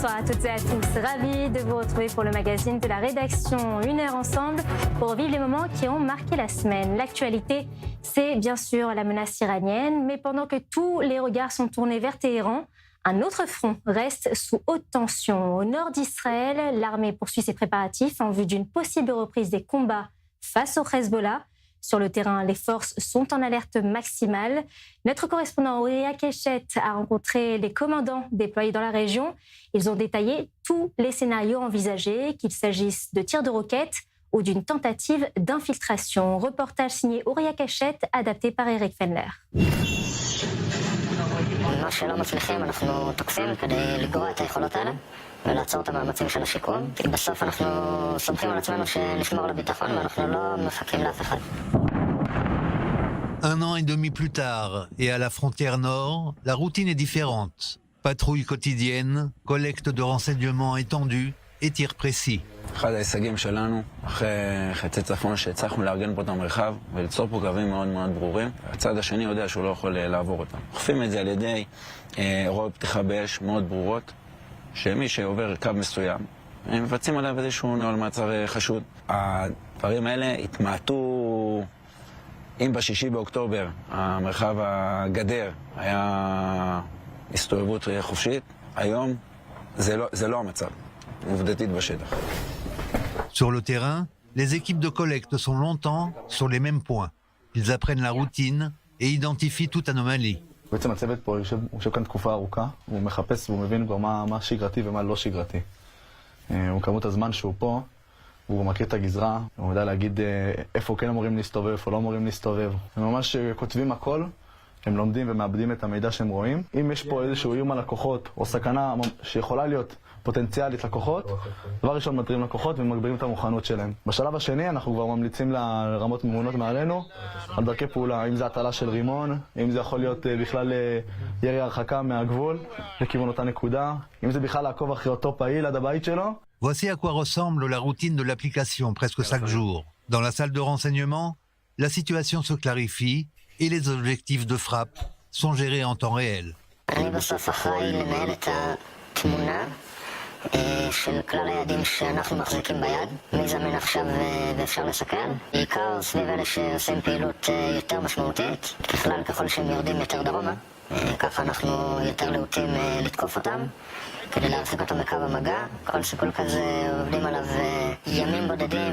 Bonsoir à toutes et à tous, ravi de vous retrouver pour le magazine de la rédaction. Une heure ensemble pour vivre les moments qui ont marqué la semaine. L'actualité, c'est bien sûr la menace iranienne, mais pendant que tous les regards sont tournés vers Téhéran, un autre front reste sous haute tension. Au nord d'Israël, l'armée poursuit ses préparatifs en vue d'une possible reprise des combats face au Hezbollah. Sur le terrain, les forces sont en alerte maximale. Notre correspondant Aurélia Keshet a rencontré les commandants déployés dans la région. Ils ont détaillé tous les scénarios envisagés, qu'il s'agisse de tirs de roquettes ou d'une tentative d'infiltration. Reportage signé Aurélia Keshet, adapté par Eric Fenler. מה שלא מצליחים אנחנו תוקפים כדי לגרוע את היכולות האלה ולעצור את המאמצים של השיקום, כי בסוף אנחנו סומכים על עצמנו שנשמור על הביטחון ואנחנו לא מחכים לאף אחד. Un an et demi plus tard, et à la frontière nord, la routine est différente. Patrouille quotidienne, collecte de renseignements étendus et tirs précis. אחד ההישגים שלנו, אחרי חצי צפון שהצלחנו לארגן פה את המרחב וליצור פה קווים מאוד מאוד ברורים, הצד השני יודע שהוא לא יכול לעבור אותם. אוכפים את זה על ידי אירועי פתיחה באש מאוד ברורות, שמי שעובר קו מסוים, הם מבצעים עליו איזשהו נוהל מעצר חשוד. הדברים האלה התמעטו, אם בשישי באוקטובר המרחב הגדר היה הסתובבות חופשית, היום זה לא המצב. Sur le terrain, les équipes de collecte sont longtemps sur les mêmes points. Ils apprennent la routine et identifient toute anomalie. בעצם הצוות פה יושב כאן תקופה ארוכה, הוא מחפש והוא מבין כבר מה שגרתי ומה לא שגרתי. הוא כמות הזמן שהוא פה, הוא מכיר את הגזרה, הוא יודע להגיד איפה כן אמורים להסתובב, איפה לא אמורים להסתובב. הם ממש כותבים הכל, הם לומדים ומאבדים את המידע שהם רואים. אם יש פה איזשהו איום על לקוחות או סכנה שיכולה להיות פוטנציאלית לקוחות, דבר ראשון מתרים לקוחות ומגבירים את המוכנות שלהם. בשלב השני אנחנו כבר ממליצים לרמות ממונות מעלינו על דרכי פעולה, אם זה הטלה של רימון, אם זה יכול להיות בכלל ירי הרחקה מהגבול לכיוון אותה נקודה, אם זה בכלל לעקוב אחרי אותו פעיל עד הבית שלו. Voici à quoi ressemble la routine de l'application presque chaque jour. Dans la salle de renseignement, la situation se clarifie et les objectifs de frappe sont gérés en temps réel. אני בסוף אחראי לנהל את התמונה של כלל היעדים שאנחנו מחזיקים ביד, מי זמין עכשיו ואפשר לסכל, בעיקר סביב אלה שעושים פעילות יותר משמעותית, בכלל ככל שהם יורדים יותר דרומה, ככה אנחנו יותר להוטים לתקוף אותם, כדי להחזיק אותם בקו המגע. כל סיכול כזה עובדים עליו ימים בודדים,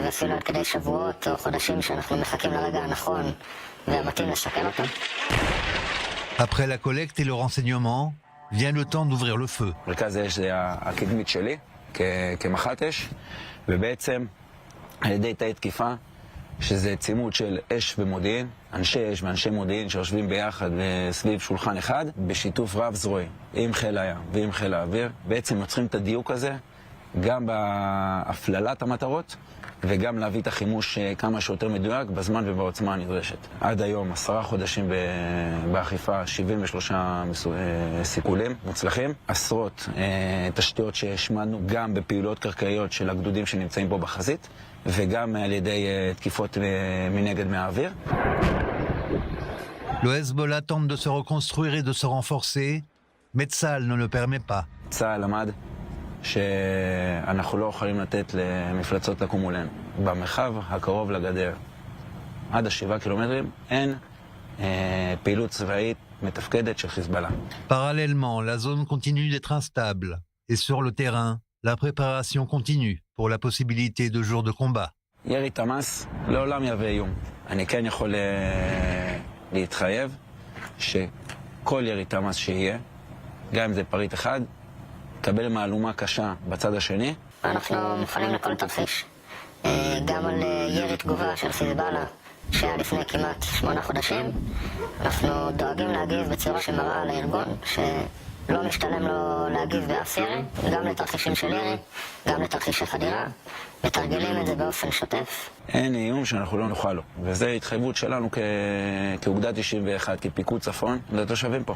ואפילו עד כדי שבועות או חודשים שאנחנו מחכים לרגע הנכון והמתאים לסכל אותם. Après la collecte et le renseignement, vient le temps d'ouvrir le feu. מרכז האש זה הקדמית שלי, כמח"ט אש, ובעצם על ידי תאי תקיפה, שזה צימוד של אש ומודיעין, אנשי אש ואנשי מודיעין שיושבים ביחד סביב שולחן אחד, בשיתוף רב זרועי, עם חיל הים ועם חיל האוויר, בעצם יוצרים את הדיוק הזה, גם בהפללת המטרות, וגם להביא את החימוש כמה שיותר מדויק בזמן ובעוצמה הנדרשת. עד היום 10 חודשים באכיפה, 73 סיכולים מוצלחים, עשרות תשתיות שהשמדנו גם בפעילויות קרקעיות של הגדודים שנמצאים פה בחזית, וגם על ידי תקיפות מנגד מהאוויר. Le Hezbollah tente de se reconstruire et de se renforcer, mais Tsahal ne le permet pas. צה"ל למד שאנחנו לא יכולים לתת למפלצות לקום מולנו. במרחב הקרוב לגדר, עד 7 קילומטרים, אין פעילות צבאית מתפקדת של חיזבאללה. Parallèlement, la zone continue d'être instable. Et sur le terrain, la préparation continue pour la possibilité de jours de combat. ירי תמ"ס לעולם יהווה איום. אני כן יכול להתחייב שכל ירי תמ"ס שיהיה, גם אם זה פריט אחד, קבל מהלומה קשה בצד השני. אנחנו מוכנים לכל תרחיש, גם על ירי תגובה של חיזבאללה שהיה לפני כמעט 8 חודשים. אנחנו דואגים להגיב בצורה שמראה לארגון שלא משתלם לו להגיב באף ירי, גם לתרחישים של ירי, גם לתרחישי חדירה, מתרגלים את זה באופן שוטף. אין איום שאנחנו לא נוכל לו, וזו התחייבות שלנו כאוגדה 91, כפיקוד צפון, לתושבים פה.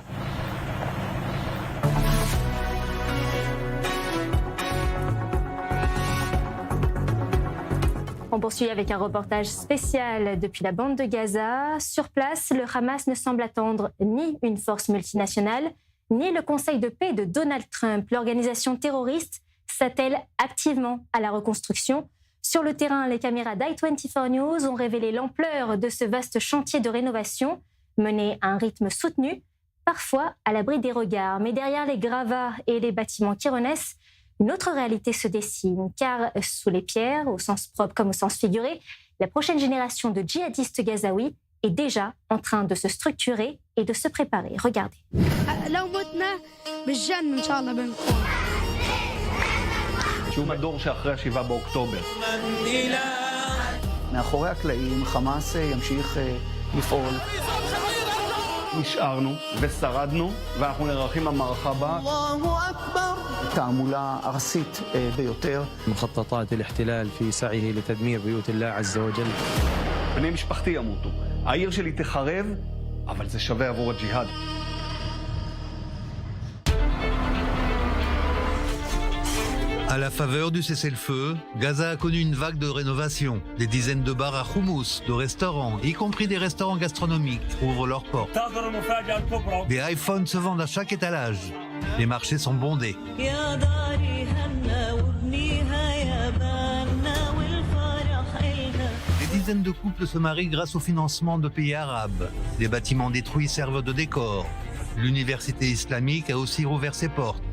On poursuit avec un reportage spécial depuis la bande de Gaza. Sur place, le Hamas ne semble attendre ni une force multinationale, ni le Conseil de paix de Donald Trump. L'organisation terroriste s'attelle activement à la reconstruction. Sur le terrain, les caméras d'i24 News ont révélé l'ampleur de ce vaste chantier de rénovation, mené à un rythme soutenu, parfois à l'abri des regards. Mais derrière les gravats et les bâtiments qui renaissent, une autre réalité se dessine, car sous les pierres, au sens propre comme au sens figuré, la prochaine génération de djihadistes gazaouis est déjà en train de se structurer et de se préparer. Regardez. שהוא הדור שאחרי ה7 באוקטובר. מאחורי הקלעים חמאס ימשיך לפעול. נשארנו ושרדנו, ואנחנו נערכים למערכה הבאה. תעמולה ארסית ביותר. مخططات الاحتلال في سعيه لتدمير بيوت الله عز وجل. בני משפחתי ימותו. העיר שלי תחרב, אבל זה שווה עבור הג'יהאד. À la faveur du cessez-le-feu, Gaza a connu une vague de rénovation. Des dizaines de bars à houmous, de restaurants, y compris des restaurants gastronomiques, ouvrent leurs portes. Des iPhones se vendent à chaque étalage. Les marchés sont bondés. Des dizaines de couples se marient grâce au financement de pays arabes. Les bâtiments détruits servent de décor. L'université islamique a aussi rouvert ses portes.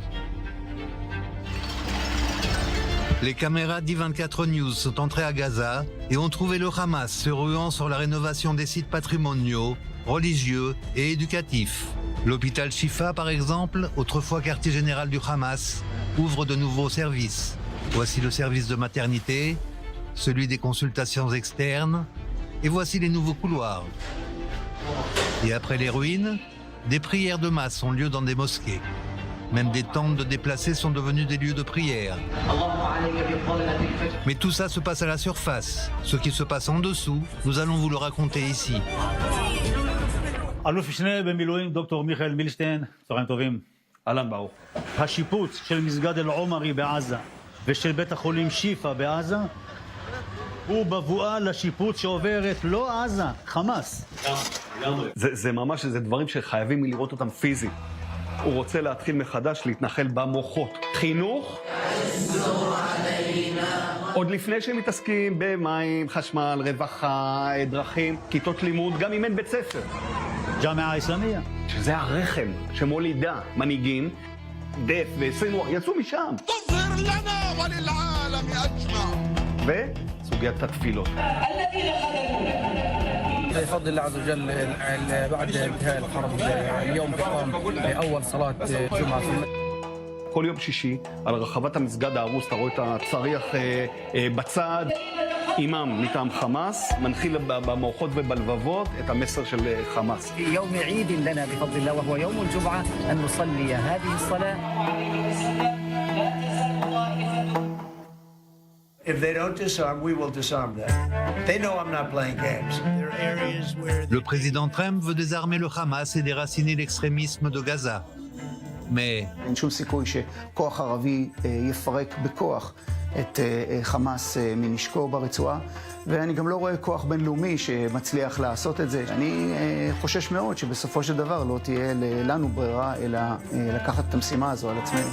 Les caméras d'i24 News sont entrées à Gaza et ont trouvé le Hamas se ruant sur la rénovation des sites patrimoniaux, religieux et éducatifs. L'hôpital Shifa, par exemple, autrefois quartier général du Hamas, ouvre de nouveaux services. Voici le service de maternité, celui des consultations externes, et voici les nouveaux couloirs. Et après les ruines, des prières de masse ont lieu dans des mosquées. Même des tentes de déplacés sont devenues des lieux de prière. Mais tout ça se passe à la surface. Ce qui se passe en dessous, nous allons vous le raconter ici. אלוף משנה במילואים דוקטור מיכאל מילשטיין, צהריים טובים. אהלן ברוך. השיפוץ של מסגד אל-עומרי בעזה ושל בית החולים שיפה בעזה הוא בבואה לשיפוץ שעוברת לא עזה, חמאס. זה ממש, זה דברים שחייבים לראות אותם פיזית. הוא רוצה להתחיל מחדש, להתנחל במוחות. חינוך, עוד לפני שהם מתעסקים במים, חשמל, רווחה, דרכים, כיתות לימוד, גם אם אין בית ספר. ג'אמעה האסלאמיה. שזה הרחם שמולידה מנהיגים, דף וסינואר, יצאו משם. תוזר לנו וללעלם אג'מע. וסוגיית התפילות. بفضل الله عز وجل بعد انتهاء الحرب اليوم تقام أول صلاة جمعة في כל יום שישי, על רחבת המסגד ההרוס, אתה רואה את הצריח בצד, אימאם מטעם חמאס, מנחיל במערכות ובלבבות את המסר של חמאס. يوم عيد لنا بفضل الله وهو يوم الجمعة أن نصلي هذه الصلاة. If they don't disarm, we will disarm them. They know I'm not playing games. There are areas where Le président Trump veut désarmer le Hamas et déraciner l'extrémisme de Gaza. Mais אין שום סיכוי שכוח ערבי יפרק בכוח את חמאס מנשקו ברצועה, ואני גם לא רואה כוח בינלאומי שמצליח לעשות את זה. אני חושש מאוד שבסופו של דבר לא תהיה לנו ברירה אלא לקחת את המשימה הזו על עצמנו.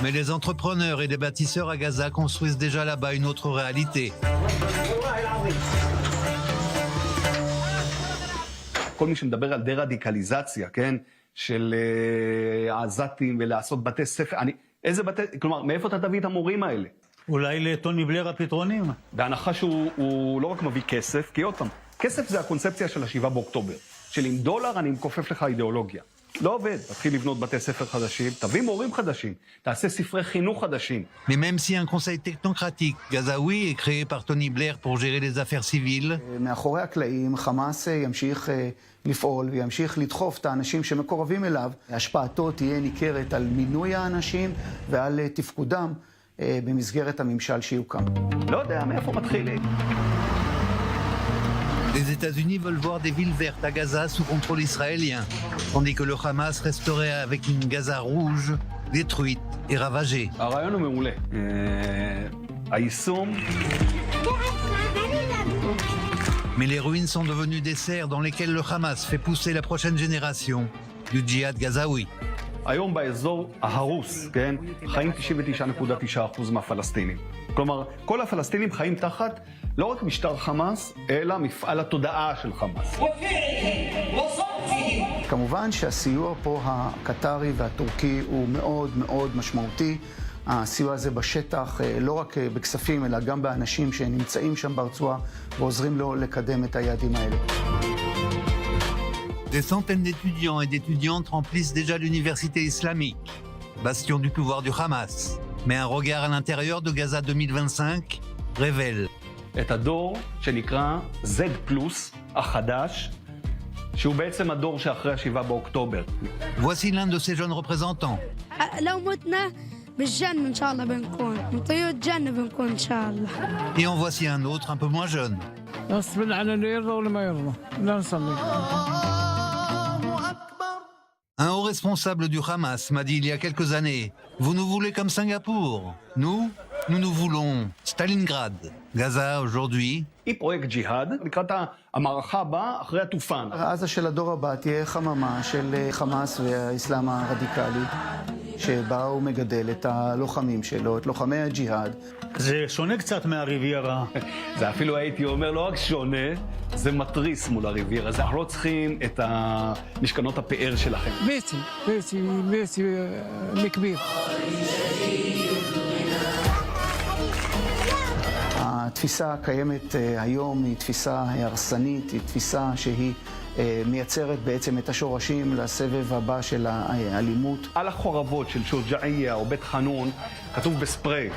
Mais les entrepreneurs et les bâtisseurs à Gaza construisent déjà là-bas une autre réalité. כל מי שמדבר על דה-רדיקליזציה, כן? של העזתים ולעשות בתי ספר, איזה בתי, כלומר, מאיפה אתה תביא את המורים האלה? אולי לטוני בלר הפתרונים. בהנחה שהוא לא רק מביא כסף, כי עוד פעם, כסף זה הקונספציה של ה7 באוקטובר, של עם דולר אני מכופף לך אידיאולוגיה. לא עובד, תתחיל לבנות בתי ספר חדשים, תביא מורים חדשים, תעשה ספרי חינוך חדשים. Mais même si un conseil technocratique gazaoui est créé par Tony Blair pour gérer les affaires civiles, מאחורי הקלעים חמאס ימשיך לפעול וימשיך לדחוף את האנשים שמקורבים אליו. השפעתו תהיה ניכרת על מינוי האנשים ועל תפקודם במסגרת הממשל שיוקם. לא יודע, מאיפה מתחילים? les États-Unis veulent voir des villes vertes à Gaza sous contrôle israélien, tandis que le Hamas resterait avec une Gaza rouge, détruite et ravagée. הרעיון הוא מעולה. היישום Mais les ruines sont devenues des serres dans lesquelles le Hamas fait pousser la prochaine génération du djihad gazaoui. היום באזור ההרוס, כן, חיים 99.9% מהפלסטינים. כלומר, כל הפלסטינים חיים תחת לא רק משטר חמאס, אלא מפעל התודעה של חמאס. כמובן שהסיוע פה הקטרי והטורקי הוא מאוד מאוד משמעותי. הסיוע הזה בשטח, לא רק בכספים, אלא גם באנשים שנמצאים שם ברצועה ועוזרים לו לקדם את היעדים האלה. Des centaines d'étudiants et d'étudiantes remplissent déjà l'université islamique, bastion du pouvoir du Hamas. Mais un regard à l'intérieur de Gaza 2025 révèle את הדור שנקרא Z+, החדש, שהוא בעצם הדור שאחרי ה7 באוקטובר. Voici l'un de ces jeunes représentants. لو متنا بالجنة إن شاء الله بنكون نطير الجنة بنكون إن شاء الله. Et en voici un autre un peu moins jeune. اصبر على اللي يرضى ولا ما يرضى لا نصلي. Un haut responsable du Hamas m'a dit il y a quelques années « Vous nous voulez comme Singapour. Nous nous voulons Stalingrad. » Gaza aujourd'hui, היא פרויקט ג'יהאד, לקראת המערכה הבאה אחרי התופן. עזה של הדור הבא תהיה חממה של חמאס והאסלאם הרדיקלי, שבה הוא מגדל את הלוחמים שלו, את לוחמי הג'יהאד. זה שונה קצת מהריביירה. זה אפילו הייתי אומר לא רק שונה, זה מטריס מול הריביירה. אז אנחנו לא צריכים את משכנות הפאר שלכם. بيتي الكبير. התפיסה הקיימת היום היא תפיסה הרסנית, היא תפיסה שהיא מייצרת בעצם את השורשים לסבב הבא של האלימות. על החורבות של שוג'עיה או בית חנון כתוב בספרי,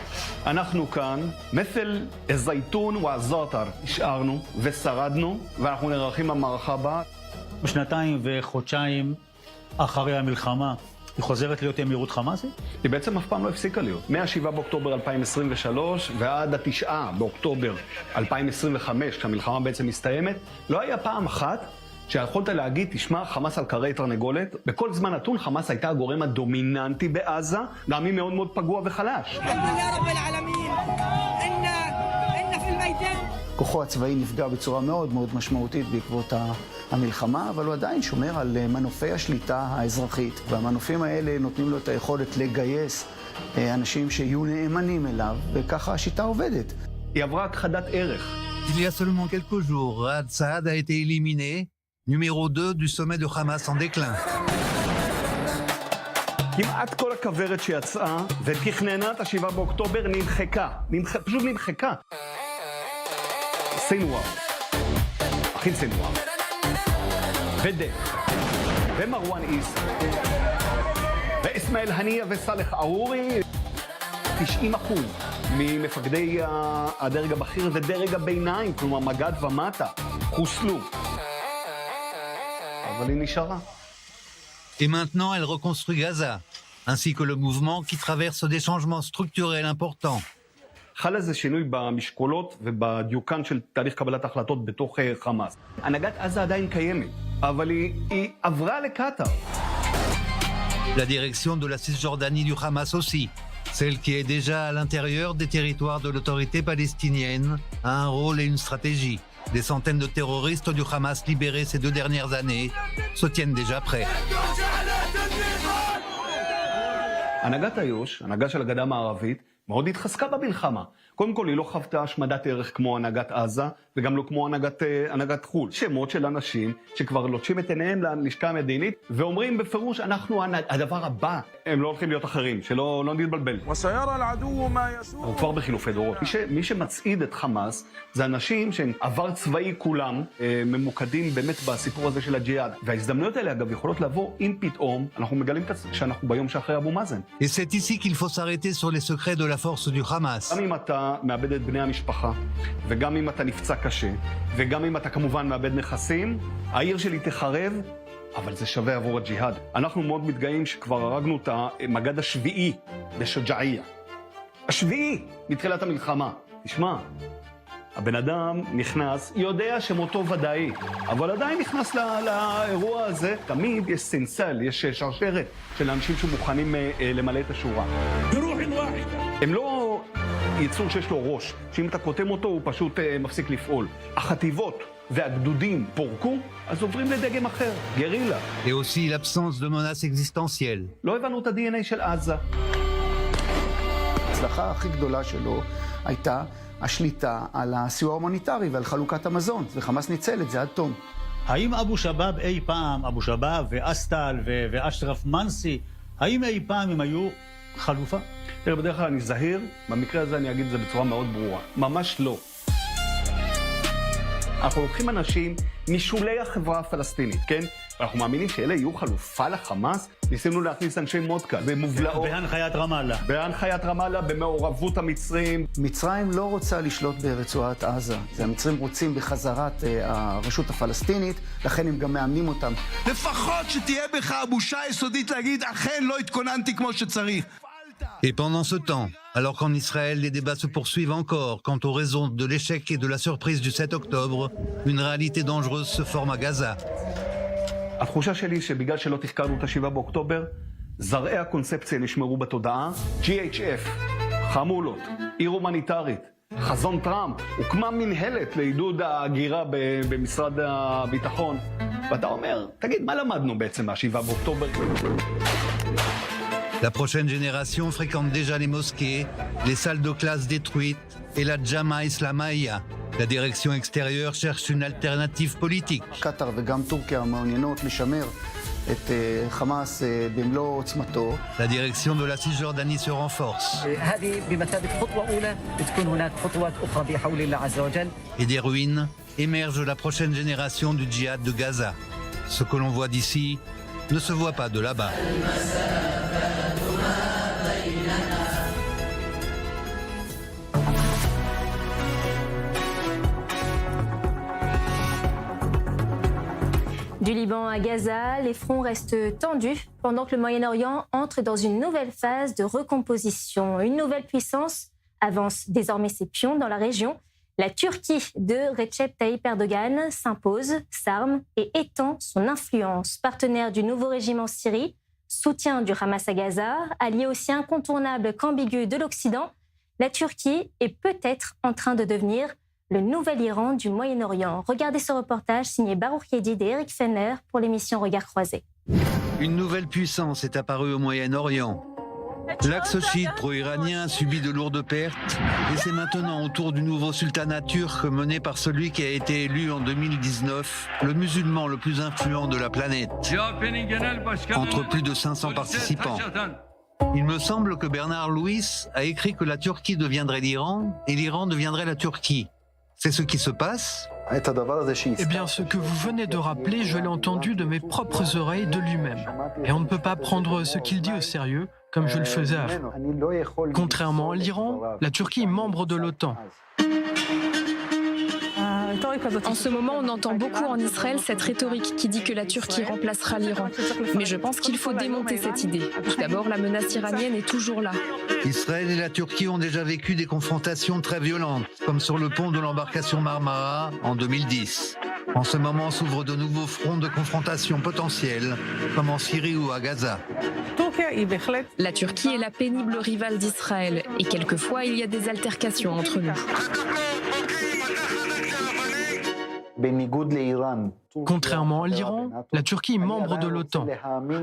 אנחנו כאן, מתל הזייתון והזאטר, השארנו ושרדנו ואנחנו נערכים במערכה הבאה. בשנתיים וחודשיים אחרי המלחמה, היא חוזרת להיות אמירות חמאסית? היא בעצם אף פעם לא הפסיקה להיות. מ-7 באוקטובר 2023 ועד ה9 באוקטובר 2025, כשהמלחמה בעצם מסתיימת, לא היה פעם אחת שיכולת להגיד, תשמע, חמאס על קרי תרנגולת. בכל זמן נתון חמאס הייתה הגורם הדומיננטי בעזה, גם היא מאוד מאוד פגוע וחלש. כוחו הצבאי נפגע בצורה מאוד מאוד משמעותית בעקבות המלחמה, אבל הוא עדיין שומר על מנופי השליטה האזרחית, והמנופים האלה נותנים לו את היכולת לגייס אנשים שיהיו נאמנים אליו, וככה השיטה עובדת. היא עברה הכחדת ערך. il y a seulement quelques jours, Raad Saad a été éliminé, numéro 2 du sommet de Hamas en déclin. כמעט כל הכוורת שיצאה ותכננה את ה7 באוקטובר נמחקה. פשוט נמחקה. סינואר, אחים סינואר, ודק, ומרואן איסה, ואסמאעיל הנייה וסלח ארורי, 90% ממפקדי הדרג הבכיר ודרג הביניים, כלומר מג"ד ומטה, חוסלו. אבל היא נשארה. Et maintenant, elle reconstruit Gaza, ainsi que le mouvement qui traverse des changements structurels importants. חל איזה שינוי במשקולות ובדיוקן של תהליך קבלת החלטות בתוך חמאס. הנהגת עזה עדיין קיימת, אבל היא עברה לקטר. La direction de la Cisjordanie du Hamas aussi, celle qui est déjà à l'intérieur des territoires de l'autorité palestinienne, a un rôle et une stratégie. Des centaines de terroristes du Hamas libérés ces 2 dernières années se tiennent déjà prêts. הנהגת איו"ש, הנהגה של הגדה המערבית, מאוד התחזקה במלחמה. קודם כל, היא לא חוותה השמדת ערך כמו הנהגת עזה, וגם לא כמו הנהגת חו"ל. שמות של אנשים שכבר לוטשים את עיניהם ללשכה המדינית, ואומרים בפירוש, אנחנו הדבר הבא. הם לא הולכים להיות אחרים, שלא נתבלבל. אנחנו כבר בחילופי דורות. מי שמצעיד את חמאס, זה אנשים שהם עבר צבאי כולם, ממוקדים באמת בסיפור הזה של הג'יהאד. וההזדמנויות האלה, אגב, יכולות לבוא אם פתאום, אנחנו מגלים שאנחנו ביום שאחרי אבו מאזן. Et c'est ici qu'il faut s'arrêter sur les secrets de la force du Hamas. גם אם אתה מאבד את בני המשפחה, וגם אם אתה נפצע קשה, וגם אם אתה כמובן מאבד נכסים, העיר שלי תחרב, אבל זה שווה עבור הג'יהאד. אנחנו מאוד מתגאים שכבר הרגנו את המג"ד השביעי בשוג'עיה. השביעי מתחילת המלחמה. תשמע, הבן אדם נכנס, יודע שמותו ודאי, אבל עדיין נכנס לאירוע הזה. תמיד יש סנסל, יש שרשרת של אנשים שמוכנים למלא את השורה. הם לא יצור שיש לו ראש, שאם אתה קוטם אותו הוא פשוט מפסיק לפעול. החטיבות והגדודים פורקו, אז עוברים לדגם אחר, גרילה. Et aussi l'absence de menace existentielle. לא הבנו את ה-DNA של עזה. ההצלחה הכי גדולה שלו הייתה השליטה על הסיוע ההומניטרי ועל חלוקת המזון. וחמאס ניצל את זה עד תום. האם אבו שבאב אי פעם, אבו שבאב ואסטל ואשרף מנסי, האם אי פעם הם היו חלופה? תראה, בדרך כלל אני זהיר, במקרה הזה אני אגיד את זה בצורה מאוד ברורה. ממש לא. אנחנו לוקחים אנשים משולי החברה הפלסטינית, כן? אנחנו מאמינים שאלה יהיו חלופה לחמאס. ניסינו להכניס אנשי מודקה במובלעות. בהנחיית רמאללה. בהנחיית רמאללה, במעורבות המצרים. מצרים לא רוצה לשלוט ברצועת עזה. המצרים רוצים בחזרת הרשות הפלסטינית, לכן הם גם מאמנים אותם. לפחות שתהיה בך הבושה היסודית להגיד, אכן לא התכוננתי כמו שצריך. Et pendant ce temps, alors qu'en Israël, les débats se poursuivent encore quant aux raisons de l'échec et de la surprise du 7 octobre, une réalité dangereuse se forme à Gaza. התחושה שלי שבגלל שלא תחקרנו את ה-7 באוקטובר, זרעי הקונספציה נשמרו בתודעה. GHF, חמולות, עיר הומניטרית, חזון טראמפ, הוקמה מנהלת לעידוד ההגירה במשרד הביטחון. ואתה אומר, תגיד, מה למדנו בעצם מה-7 באוקטובר? La prochaine génération fréquente déjà les mosquées, les salles de classe détruites et la Jama Islamaya. La direction extérieure cherche une alternative politique. קטר וגם טורקיה מעוניינות לשמר את חמאס במלוא עוצמתו. La direction de la Cisjordanie se renforce. Et des ruines émerge la prochaine génération du djihad de Gaza. Ce que l'on voit d'ici ne se voit pas de là-bas. Du Liban à Gaza, les fronts restent tendus pendant que le Moyen-Orient entre dans une nouvelle phase de recomposition. Une nouvelle puissance avance désormais ses pions dans la région. La Turquie de Recep Tayyip Erdogan s'impose, s'arme et étend son influence. Partenaire du nouveau régime en Syrie, soutien du Hamas à Gaza, allié aussi incontournable qu'ambigu de l'Occident, la Turquie est peut-être en train de devenir le nouvel Iran du Moyen-Orient. Regardez ce reportage signé Baruch Yedid et Eric Fenner pour l'émission Regard croisé. Une nouvelle puissance est apparue au Moyen-Orient. L'axe chiite pro-iranien subit de lourdes pertes et c'est maintenant au tour du nouveau sultanat turc mené par celui qui a été élu en 2019, le musulman le plus influent de la planète, entre plus de 500 participants. Il me semble que Bernard Louis a écrit que la Turquie deviendrait l'Iran et l'Iran deviendrait la Turquie. C'est ce qui se passe ? Eh bien, ce que vous venez de rappeler, je l'ai entendu de mes propres oreilles de lui-même. Et on ne peut pas prendre ce qu'il dit au sérieux, comme je le faisais avant. Contrairement à l'Iran, la Turquie est membre de l'OTAN. En ce moment, on entend beaucoup en Israël cette rhétorique qui dit que la Turquie remplacera l'Iran. Mais je pense qu'il faut démonter cette idée. Tout d'abord, la menace iranienne est toujours là. Israël et la Turquie ont déjà vécu des confrontations très violentes, comme sur le pont de l'embarcation Marmara en 2010. En ce moment s'ouvrent de nouveaux fronts de confrontation potentiels, comme en Syrie ou à Gaza. La Turquie est la pénible rivale d'Israël et quelquefois il y a des altercations entre nous. Contrairement à l'Iran, la Turquie est membre de l'OTAN.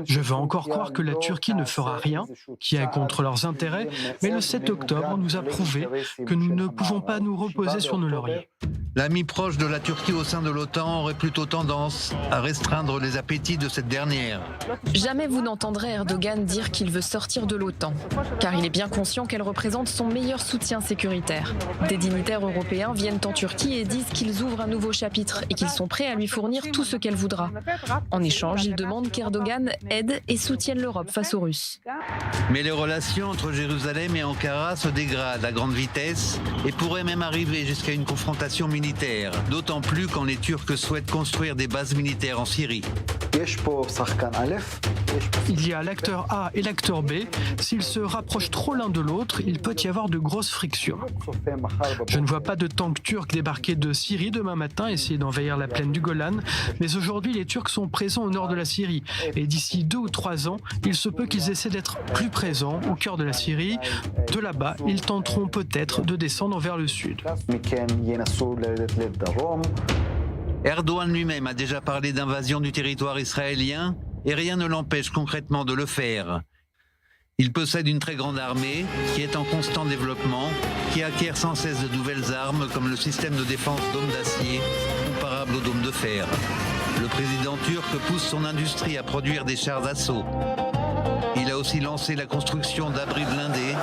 Je veux encore croire que la Turquie ne fera rien qui aille contre leurs intérêts, mais le 7 octobre nous a prouvé que nous ne pouvons pas nous reposer sur nos lauriers. L'ami proche de la Turquie au sein de l'OTAN aurait plutôt tendance à restreindre les appétits de cette dernière. Jamais vous n'entendrez Erdogan dire qu'il veut sortir de l'OTAN, car il est bien conscient qu'elle représente son meilleur soutien sécuritaire. Des dignitaires européens viennent en Turquie et disent qu'ils ouvrent un nouveau chapitre arbitre et qu'ils sont prêts à lui fournir tout ce qu'elle voudra. En échange, ils demandent qu'Erdogan aide et soutienne l'Europe face aux Russes. Mais les relations entre Jérusalem et Ankara se dégradent à grande vitesse et pourraient même arriver jusqu'à une confrontation militaire, d'autant plus quand les Turcs souhaitent construire des bases militaires en Syrie. Il y a l'acteur A et l'acteur B. S'ils se rapprochent trop l'un de l'autre, il peut y avoir de grosses frictions. Je ne vois pas de tanks turcs débarquer de Syrie demain matin, essayer d'envahir la plaine du Golan, mais aujourd'hui les Turcs sont présents au nord de la Syrie. Et d'ici 2 ou 3 ans, il se peut qu'ils essaient d'être plus présents au cœur de la Syrie. De là-bas, ils tenteront peut-être de descendre vers le sud. Erdogan lui-même a déjà parlé d'invasion du territoire israélien et rien ne l'empêche concrètement de le faire. Il possède une très grande armée qui est en constant développement, qui acquiert sans cesse de nouvelles armes comme le système de défense dôme d'acier, comparable au dôme de fer. Le président turc pousse son industrie à produire des chars d'assaut. Il a aussi lancé la construction d'abris blindés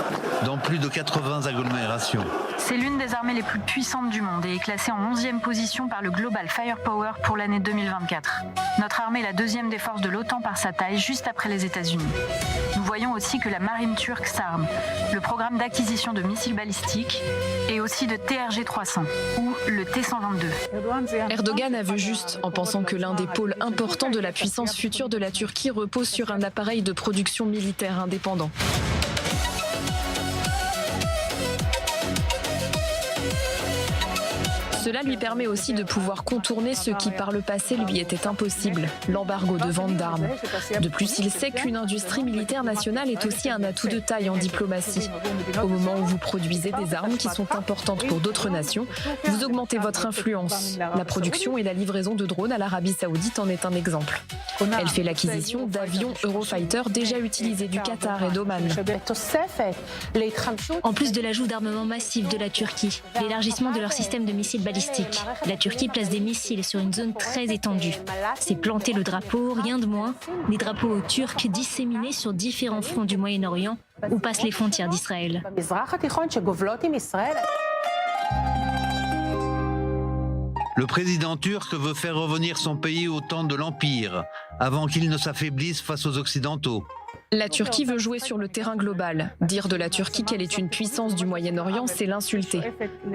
dans plus de 80 agglomérations. C'est l'une des armées les plus puissantes du monde et est classée en 11e position par le Global Firepower pour l'année 2024. Notre armée est la 2e des forces de l'OTAN par sa taille, juste après les États-Unis. Nous voyons aussi que la marine turque s'arme, le programme d'acquisition de missiles balistiques et aussi de TRG-300 ou le T-122. Erdogan a vu juste en pensant que l'un des pôles importants de la puissance future de la Turquie repose sur un appareil de production militaire indépendant. Cela lui permet aussi de pouvoir contourner ce qui par le passé lui était impossible, l'embargo de vente d'armes. De plus, il sait qu'une industrie militaire nationale est aussi un atout de taille en diplomatie. Au moment où vous produisez des armes qui sont importantes pour d'autres nations, vous augmentez votre influence. La production et la livraison de drones à l'Arabie Saoudite en est un exemple. Elle fait l'acquisition d'avions Eurofighter déjà utilisés du Qatar et d'Oman. En plus de l'ajout d'armements massifs de la Turquie, l'élargissement de leur système de missiles balistiques, la Turquie place des missiles sur une zone très étendue. C'est planter le drapeau, rien de moins, des drapeaux turcs disséminés sur différents fronts du Moyen-Orient où passent les frontières d'Israël. Le président turc veut faire revenir son pays au temps de l'Empire, avant qu'il ne s'affaiblisse face aux Occidentaux. La Turquie veut jouer sur le terrain global. Dire de la Turquie qu'elle est une puissance du Moyen-Orient, c'est l'insulter.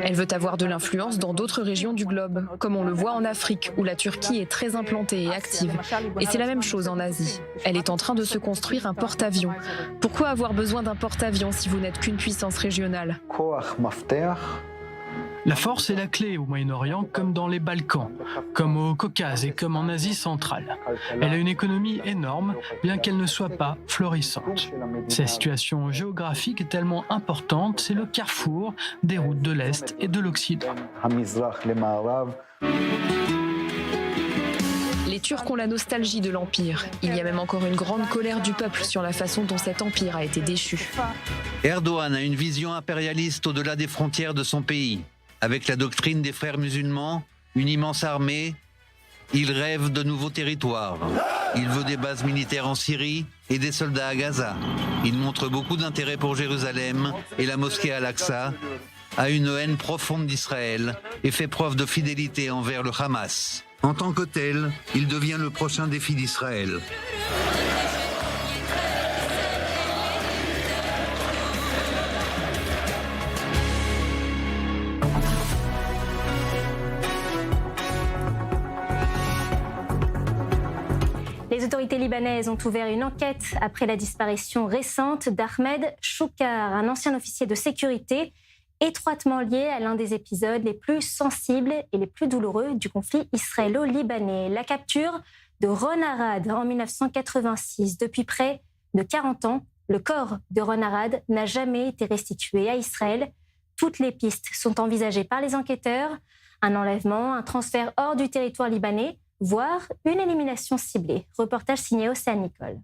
Elle veut avoir de l'influence dans d'autres régions du globe, comme on le voit en Afrique, où la Turquie est très implantée et active. Et c'est la même chose en Asie. Elle est en train de se construire un porte-avions. Pourquoi avoir besoin d'un porte-avions si vous n'êtes qu'une puissance régionale ? La force est la clé au Moyen-Orient comme dans les Balkans, comme au Caucase et comme en Asie centrale. Elle a une économie énorme, bien qu'elle ne soit pas florissante. Sa situation géographique est tellement importante, c'est le carrefour des routes de l'Est et de l'Occident. Les Turcs ont la nostalgie de l'Empire. Il y a même encore une grande colère du peuple sur la façon dont cet empire a été déchu. Erdogan a une vision impérialiste au-delà des frontières de son pays. Avec la doctrine des frères musulmans, une immense armée, il rêve de nouveaux territoires. Il veut des bases militaires en Syrie et des soldats à Gaza. Il montre beaucoup d'intérêt pour Jérusalem et la mosquée Al-Aqsa, a une haine profonde d'Israël et fait preuve de fidélité envers le Hamas. En tant que tel, il devient le prochain défi d'Israël. Les autorités libanaises ont ouvert une enquête après la disparition récente d'Ahmed Choukar, un ancien officier de sécurité étroitement lié à l'un des épisodes les plus sensibles et les plus douloureux du conflit israélo-libanais. La capture de Ron Arad en 1986. Depuis près de 40 ans, le corps de Ron Arad n'a jamais été restitué à Israël. Toutes les pistes sont envisagées par les enquêteurs. Un enlèvement, un transfert hors du territoire libanais, voire une élimination ciblée. Reportage signé Océane Nicole.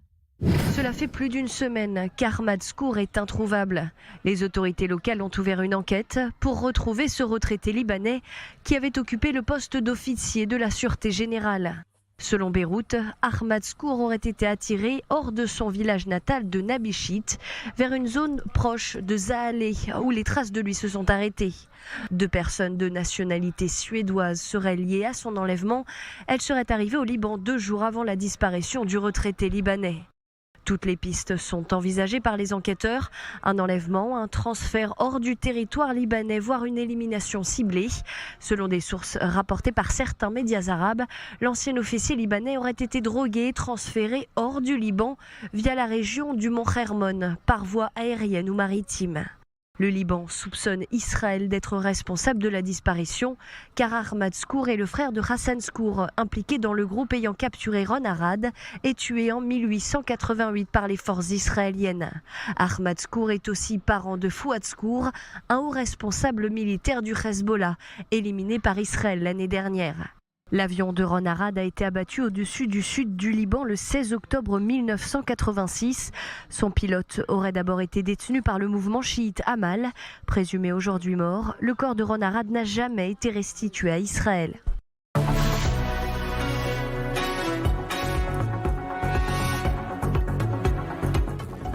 Cela fait plus d'une semaine qu'Ahmad Skour est introuvable. Les autorités locales ont ouvert une enquête pour retrouver ce retraité libanais qui avait occupé le poste d'officier de la Sûreté générale. Selon Beyrouth, Ahmad Skour aurait été attiré hors de son village natal de Nabichit vers une zone proche de Zahalé où les traces de lui se sont arrêtées. 2 personnes de nationalité suédoise seraient liées à son enlèvement. Elles seraient arrivées au Liban 2 jours avant la disparition du retraité libanais. Toutes les pistes sont envisagées par les enquêteurs. Un enlèvement, un transfert hors du territoire libanais, voire une élimination ciblée. Selon des sources rapportées par certains médias arabes, l'ancien officier libanais aurait été drogué et transféré hors du Liban via la région du Mont Hermon, par voie aérienne ou maritime. Le Liban soupçonne Israël d'être responsable de la disparition, car Ahmad Skour est le frère de Hassan Skour, impliqué dans le groupe ayant capturé Ron Arad et tué en 1888 par les forces israéliennes. Ahmad Skour est aussi parent de Fouad Skour, un haut responsable militaire du Hezbollah, éliminé par Israël l'année dernière. L'avion de Ron Arad a été abattu au-dessus du sud du Liban le 16 octobre 1986. Son pilote aurait d'abord été détenu par le mouvement chiite Amal. Présumé aujourd'hui mort, le corps de Ron Arad n'a jamais été restitué à Israël.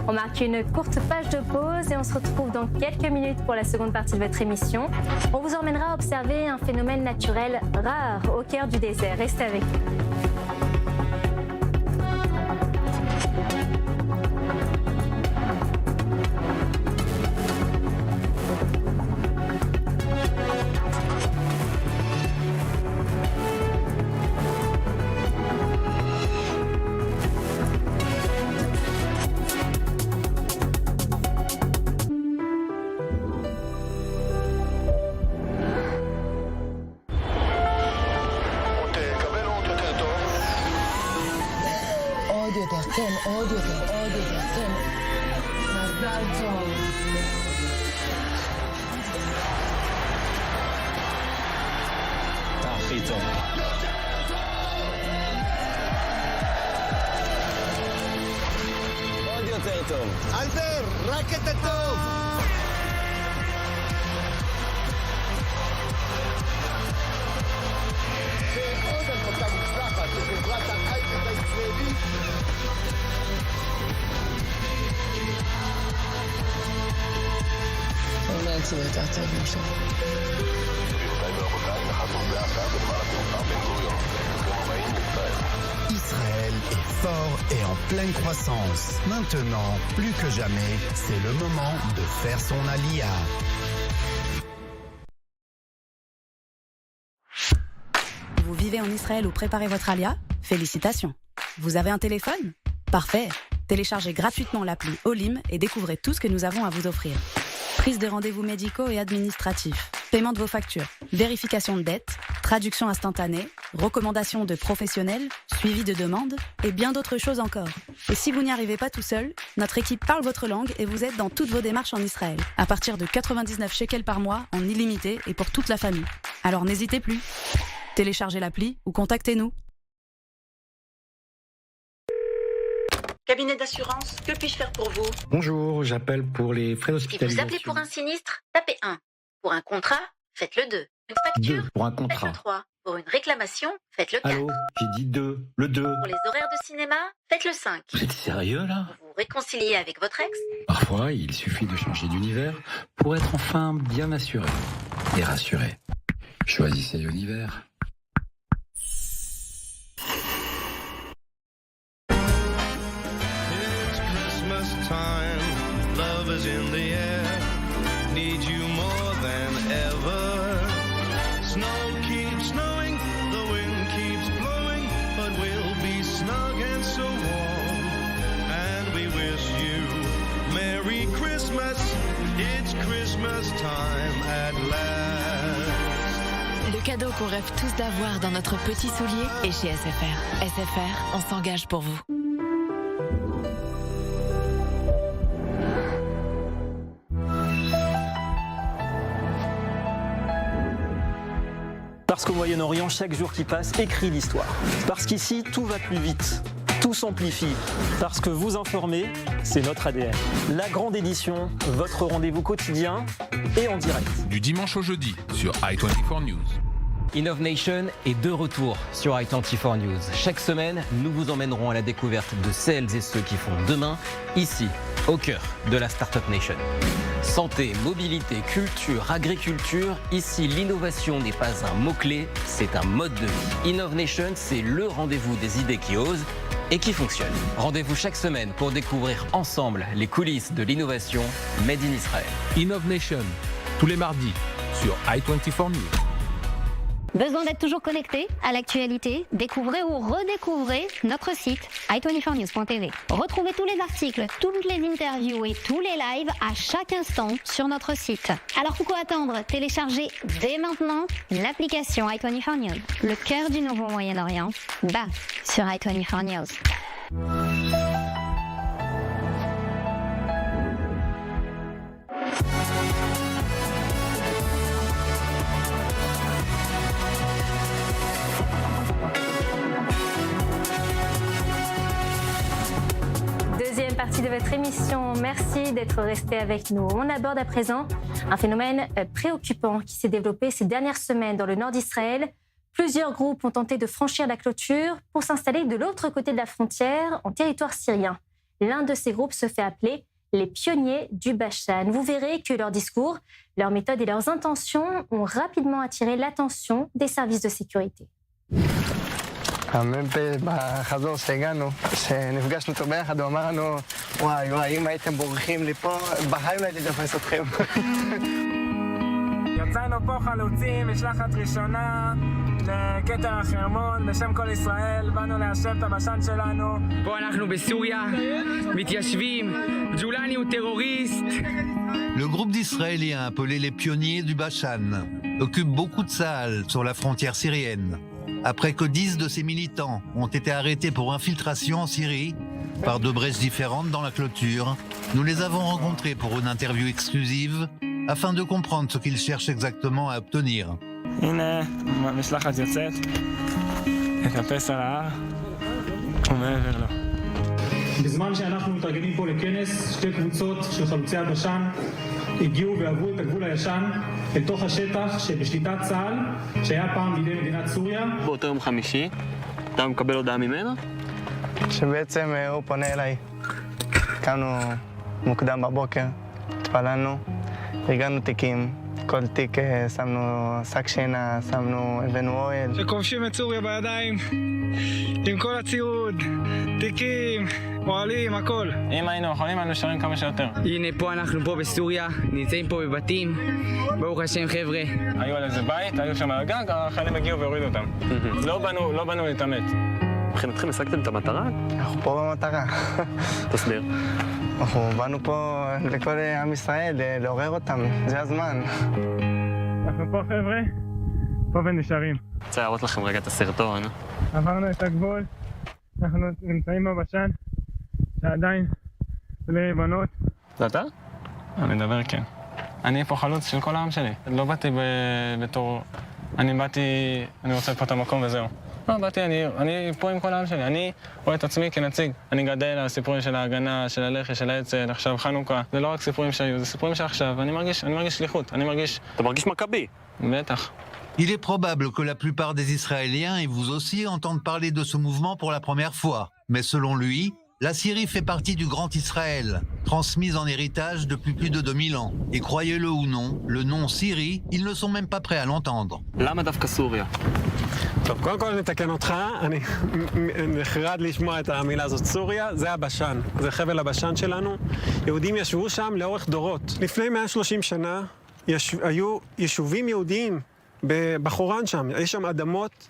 On marque une courte page de pause et on se retrouve dans quelques minutes pour la seconde partie de votre émission. On vous emmènera observer un phénomène naturel rare au cœur du désert. Restez avec nous. עוד יותר, כן. מזל טוב. אתה הכי טוב. עוד יותר טוב. אלבר, רק את הטוב. ועוד הנפקה מוצלחת לחברת ההייטק הישראלית. אולי יצאו יותר טוב משהו. Israël est fort et en pleine croissance. Maintenant, plus que jamais, c'est le moment de faire son alia. Vous vivez en Israël ou préparez votre alia? Félicitations. Vous avez un téléphone? Parfait. Téléchargez gratuitement l'appli Olim et découvrez tout ce que nous avons à vous offrir. Prise de rendez-vous médicaux et administratifs, paiement de vos factures, vérification de dettes, traduction instantanée, recommandations de professionnels, suivi de demandes et bien d'autres choses encore. Et si vous n'y arrivez pas tout seul, notre équipe parle votre langue et vous aide dans toutes vos démarches en Israël, à partir de 99 shekels par mois en illimité et pour toute la famille. Alors n'hésitez plus. Téléchargez l'appli ou contactez-nous. Cabinet d'assurance, que puis-je faire pour vous? Bonjour, j'appelle pour les frais Si d'hospitalisation. vous appelez pour un sinistre, tapez 1. Pour un contrat, faites le 2. Une facture, 2 pour un faites le contrat. 3. Pour une réclamation, faites le 4. Allô, j'ai dit 2, le 2. Pour les horaires de cinéma, faites le 5. Vous êtes sérieux là? Vous vous réconciliez avec votre ex? Parfois, il suffit de changer d'univers pour être enfin bien assuré et rassuré. Choisissez Univers. Christmas time, love is in the air, need you more than ever. Snow keeps snowing, the wind keeps blowing, but we'll be snug and so warm. And we wish you Merry Christmas, it's Christmas time at last. Le cadeau qu'on rêve tous d'avoir dans notre petit soulier est chez SFR. SFR, on s'engage pour vous. Parce qu'au Moyen-Orient, chaque jour qui passe écrit l'histoire. Parce qu'ici, tout va plus vite, tout s'amplifie. Parce que vous informer, c'est notre ADN. La grande édition, votre rendez-vous quotidien et en direct. Du dimanche au jeudi sur i24 News. InnovNation est de retour sur i24 News. Chaque semaine, nous vous emmènerons à la découverte de celles et ceux qui font demain, ici, au cœur de la Startup Nation. Santé, mobilité, culture, agriculture, ici l'innovation n'est pas un mot-clé, c'est un mode de vie. InnovNation, c'est le rendez-vous des idées qui osent et qui fonctionnent. Rendez-vous chaque semaine pour découvrir ensemble les coulisses de l'innovation Made in Israël. InnovNation, tous les mardis sur i24 News. Besoin d'être toujours connecté à l'actualité? Découvrez ou redécouvrez notre site i24news.tv. Retrouvez tous les articles, toutes les interviews et tous les lives à chaque instant sur notre site. Alors pourquoi attendre? Téléchargez dès maintenant l'application i24 News. Le cœur du nouveau Moyen-Orient, sur i24 News. Deuxième partie de votre émission, merci d'être resté avec nous. On aborde à présent un phénomène préoccupant qui s'est développé ces dernières semaines dans le nord d'Israël. Plusieurs groupes ont tenté de franchir la clôture pour s'installer de l'autre côté de la frontière, en territoire syrien. L'un de ces groupes se fait appeler les pionniers du Bashan. Vous verrez que leurs discours, leurs méthodes et leurs intentions ont rapidement attiré l'attention des services de sécurité. המ"פ בחזור שהגענו, שנפגשנו אותו ביחד, הוא אמר לנו, וואי, אם הייתם בורחים לי פה, בחיים לא הייתי תופס אתכם. יצאנו פה חלוצים, משלחת ראשונה לכתר החרמון, בשם כל ישראל, באנו ליישב את הבשן שלנו. פה אנחנו בסוריה, מתיישבים, ג'ולני הוא טרוריסט. Le groupe d'Israéliens appelé les pionniers du Bashan occupe beaucoup de salles sur la frontière syrienne. Après que 10 de ces militants ont été arrêtés pour infiltration en Syrie, par 2 brèches différentes dans la clôture, nous les avons rencontrés pour une interview exclusive afin de comprendre ce qu'ils cherchent exactement à obtenir. הנה, משלחת יוצאת, נקפס על ההר, ומעבר לו. בזמן שאנחנו מתארגנים פה לכנס, 2 קבוצות של חלוצי הבשן הגיעו ועברו את הגבול הישן לתוך השטח שבשליטת צה"ל, שהיה פעם בידי מדינת סוריה. באותו יום חמישי, אתה מקבל הודעה ממנו? שבעצם הוא פונה אליי. קמנו מוקדם בבוקר, התפללנו, הגענו תיקים. כל תיק שמנו שק שינה, הבאנו אוהל. שכובשים את סוריה בידיים, עם כל הציוד, תיקים, אוהלים, הכל. אם היינו יכולים, היינו נשארים כמה שיותר. הנה פה אנחנו פה בסוריה, נמצאים פה בבתים, ברוך השם חבר'ה. היו על איזה בית, היו שם על הגג, החיילים הגיעו והורידו אותם. לא באנו להתאמת. מבחינתכם השגתם את המטרה? אנחנו פה במטרה. תסביר. אנחנו באנו פה לכל עם ישראל, לעורר אותם, זה הזמן. אנחנו פה חבר'ה, פה ונשארים. רוצה להראות לכם רגע את הסרטון. עברנו את הגבול, אנחנו נמצאים בבשן, שעדיין בלי בנות. זה אתה? אני מדבר כן. אני פה חלוץ של כל העם שלי. לא באתי בתור... אני רוצה פה את המקום וזהו. אני פה עם כל העם שלי, אני רואה את עצמי כנציג. אני גדל על הסיפורים של ההגנה, של הלח"י, של האצ"ל, עכשיו חנוכה. זה לא רק סיפורים שהיו, זה סיפורים של עכשיו. אני מרגיש שליחות, אתה מרגיש מכבי? בטח. Il est probable que la plupart des Israéliens et vous aussi entendent parler de ce mouvement pour la première fois. Mais selon lui, la Syrie fait partie du Grand Israël, transmise en héritage depuis plus de 2000 ans. Et croyez-le ou non, le nom Syrie, ils ne sont même pas prêts à l'entendre. למה דווקא סוריה? טוב, קודם כל אני אתקן אותך, אני נחרד לשמוע את המילה הזאת. סוריה זה הבשן, זה חבל הבשן שלנו. יהודים ישבו שם לאורך דורות. לפני 130 שנה היו יישובים יהודיים בחורן שם. יש שם אדמות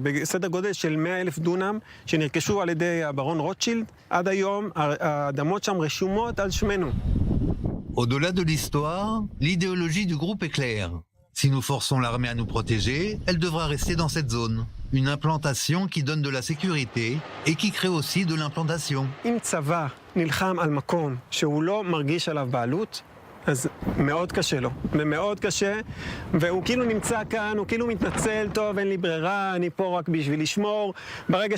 בסדר גודל של 100,000 דונם שנרכשו על ידי הברון רוטשילד. עד היום האדמות שם רשומות על שמנו. Au-delà de l'histoire, l'idéologie du groupe est claire. Si nous forçons l'armée à nous protéger, elle devra rester dans cette zone. Une implantation qui donne de la sécurité et qui crée aussi de l'implantation. אם צבא נלחם על מקום שהוא לא מרגיש עליו בעלות, אז מאוד קשה לו, ומאוד קשה, והוא כאילו נמצא כאן, הוא כאילו מתנצל, טוב, אין לי ברירה, אני פה רק בשביל לשמור. ברגע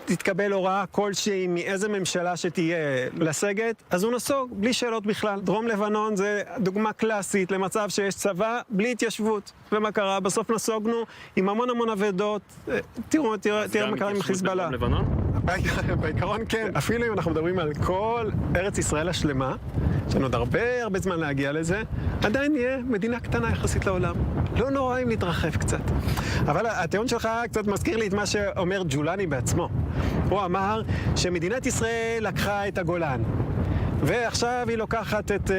תתקבל הוראה כלשהי מאיזה ממשלה שתהיה לסגת, אז הוא נסוג בלי שאלות בכלל. דרום לבנון זה דוגמה קלאסית למצב שיש צבא בלי התיישבות. ומה קרה? בסוף נסוגנו עם המון אבדות. תראו מה קרה עם חיזבאללה. בעיקרון כן. אפילו אם אנחנו מדברים על כל ארץ ישראל השלמה, יש לנו עוד הרבה זמן להגיע לזה, עדיין נהיה מדינה קטנה יחסית לעולם. לא נורא אם נתרחב קצת. אבל הטיעון שלך קצת מזכיר לי את מה שאומר ג'ולני בעצמו. הוא אמר שמדינת ישראל לקחה את הגולן, ועכשיו היא לוקחת את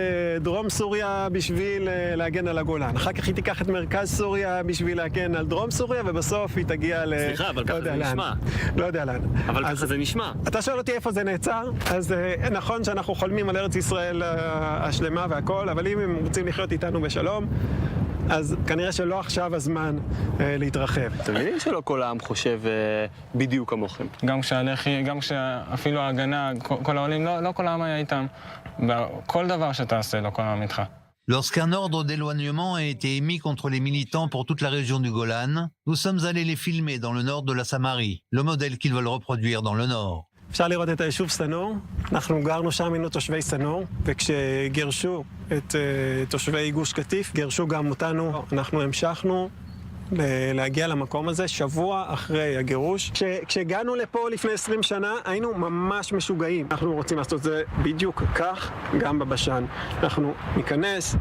דרום סוריה בשביל להגן על הגולן. אחר כך היא תיקח את מרכז סוריה בשביל להגן על דרום סוריה, ובסוף היא תגיע ל... סליחה, אבל ככה זה נשמע. לא יודע לאן. אבל ככה זה נשמע. אתה שואל אותי איפה זה נעצר, אז נכון שאנחנו חולמים על ארץ ישראל השלמה והכל, אבל אם הם רוצים לחיות איתנו בשלום, אז כנראה שלא עכשיו הזמן להתרחב. אתם מבינים שלא כל העם חושב בדיוק כמוכם? גם כשאפילו ההגנה, כל העולים, לא כל העם היה איתם. כל דבר שתעשה, לא כל העם איתך. Lorsqu'un ordre d'éloignement a été émis contre les militants pour toute la région du Golan, nous sommes allés les filmer dans le nord de la Samarie, le modèle qu'ils veulent reproduire dans le nord. אפשר לראות את היישוב סנור, אנחנו גרנו שם, היינו תושבי סנור, וכשגירשו את תושבי גוש קטיף, גירשו גם אותנו, אנחנו המשכנו להגיע למקום הזה שבוע אחרי הגירוש. כשהגענו לפה לפני 20 שנה, היינו ממש משוגעים. אנחנו רוצים לעשות את זה בדיוק כך, גם בבשן. אנחנו ניכנס,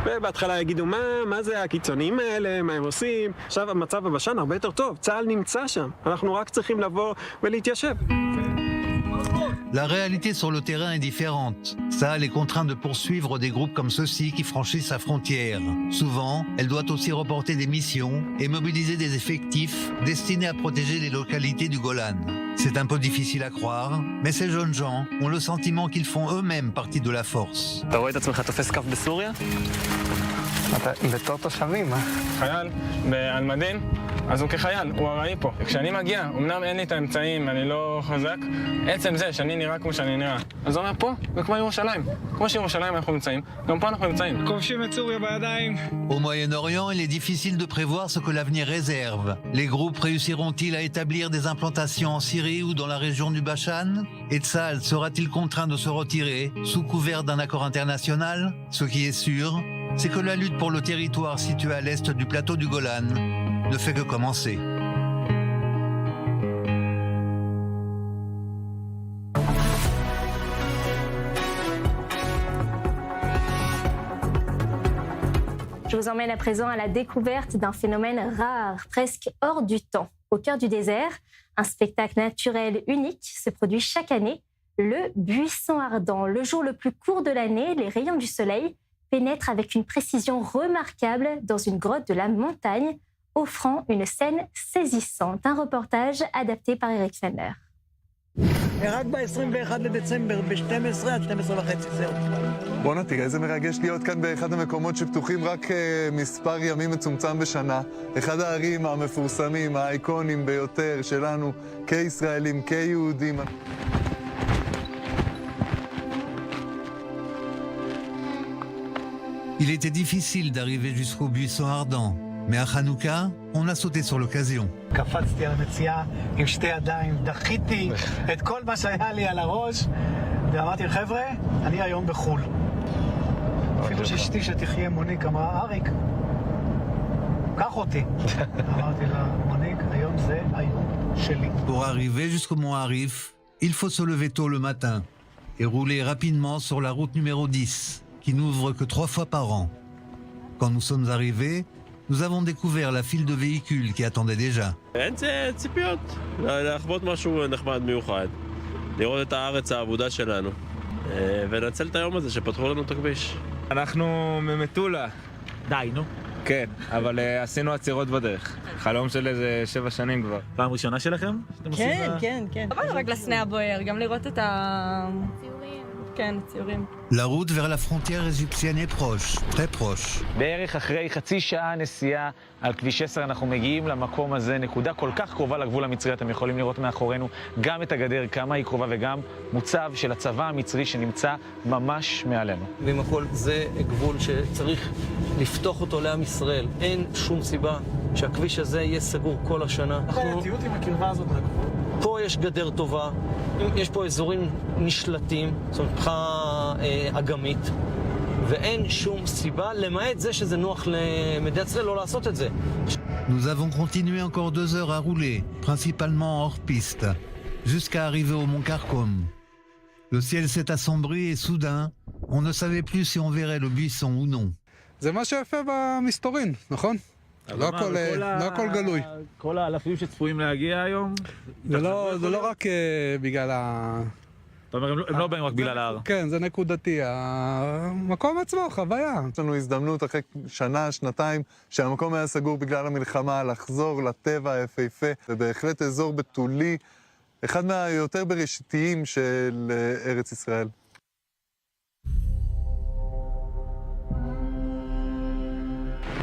ובהתחלה יגידו, מה זה הקיצוניים האלה, מה הם עושים? עכשיו המצב בבשן הרבה יותר טוב, צה"ל נמצא שם, אנחנו רק צריכים לבוא ולהתיישב. La réalité sur le terrain est différente. Tsahal est contraint de poursuivre des groupes comme ceux-ci qui franchissent sa frontière. Souvent, elle doit aussi reporter des missions et mobiliser des effectifs destinés à protéger les localités du Golan. C'est un peu difficile à croire, mais ces jeunes gens ont le sentiment qu'ils font eux-mêmes partie de la force. אתה רואה את עצמך תופס כף בסוריה? אתה בתור תושבים, אה? חייל, באלמדין, אז הוא כחייל, הוא הראי פה. כשאני מגיע, אמנם אין לי את האמצעים, אני לא חזק, עצם זה שאני נראה כמו שאני נראה. אז הוא אומר, פה, זה כמו ירושלים. כמו שירושלים אנחנו נמצאים, גם פה אנחנו נמצאים. כובשים את סוריה בידיים. Au Moyen-Orient, il est difficile de prévoir ce que l'avenir réserve. Les groupes réussiront-ils à établir des implantations en Syrie ou dans la région du Bashan? Et Tsahal sera-t-il contraint de se retirer sous couvert d'un accord international? Ce qui est sûr, c'est que la lutte pour le territoire situé à l'est du plateau du Golan ne fait que commencer. Je vous emmène à présent à la découverte d'un phénomène rare, presque hors du temps. Au cœur du désert, un spectacle naturel unique se produit chaque année, le buisson ardent. Le jour le plus court de l'année, les rayons du soleil pénètrent avec une précision remarquable dans une grotte de la montagne, offrant une scène saisissante. Un reportage adapté par Eric Fenner. רק ב-21 לדצמבר, ב-12 עד 12:30 זהו. בואנה, תראה איזה מרגש להיות כאן באחד המקומות שפתוחים רק מספר ימים מצומצם בשנה. אחד הערים המפורסמים, האיקונים ביותר שלנו, כישראלים, כיהודים. Il était difficile d'arriver jusqu'au buisson ardent, mais à Hanouka, on a sauté sur l'occasion. קפצתי על המציאה עם שתי ידיים, דחיתי את כל מה שהיה לי על הראש, ואמרתי, חבר'ה, אני היום בחול. אפילו שאשתי שתחיה מוניק אמרה, אריק, קח אותי. אמרתי לה, מוניק, היום זה היום שלי. Pour arriver jusqu'au mont Arif, il faut se lever tôt le matin et rouler rapidement sur la route numéro 10, qui n'ouvre que 3 fois par an. Quand nous sommes arrivés, nous avons découvert la file de véhicules qui attendait déjà. אין ציפיות, לחוות משהו נחמד מיוחד, לראות את הארץ העבודה שלנו, ולנצל את היום הזה שפתחו לנו את הכביש. אנחנו ממטולה. די, נו. כן, אבל עשינו עצירות בדרך. חלום של איזה 7 שנים כבר. פעם ראשונה שלכם? כן, כן, כן. אבל רק לסנה הבוער, גם לראות את La route vers la frontière égyptienne est proche, très proche. בערך אחרי חצי שעה נסיעה על כביש 10 אנחנו מגיעים למקום הזה, נקודה כל כך קרובה לגבול המצרי. אתם יכולים לראות מאחורינו גם את הגדר, כמה היא קרובה, וגם מוצב של הצבא המצרי שנמצא ממש מעלינו. ועם הכל זה גבול שצריך לפתוח אותו לעם ישראל. אין שום סיבה שהכביש הזה יהיה סגור כל השנה. החייתיות עם הקרבה הזאת לגבול. פה יש גדר טובה, יש פה אזורים נשלטים, זאת אומרת, מבחינה אגמית, ואין שום סיבה, למעט זה שזה נוח למדינת ישראל לא לעשות את זה. Nous avons continué encore 2 heures à rouler, principalement hors piste, jusqu'à arriver au mont Kharkoum. Le ciel s'est assombri et soudain, on ne savait plus si on verrait le buisson ou non. זה מה שיפה במסתורין, נכון? לא הכל גלוי. כל האלפים שצפויים להגיע היום? זה לא רק בגלל ה... אתה אומר, הם לא באים רק בגלל ההר. כן, זה נקודתי. המקום עצמו, חוויה. יש לנו הזדמנות אחרי שנה, שנתיים, שהמקום היה סגור בגלל המלחמה, לחזור לטבע היפהפה, ובהחלט אזור בתולי, אחד מהיותר בראשיתיים של ארץ ישראל.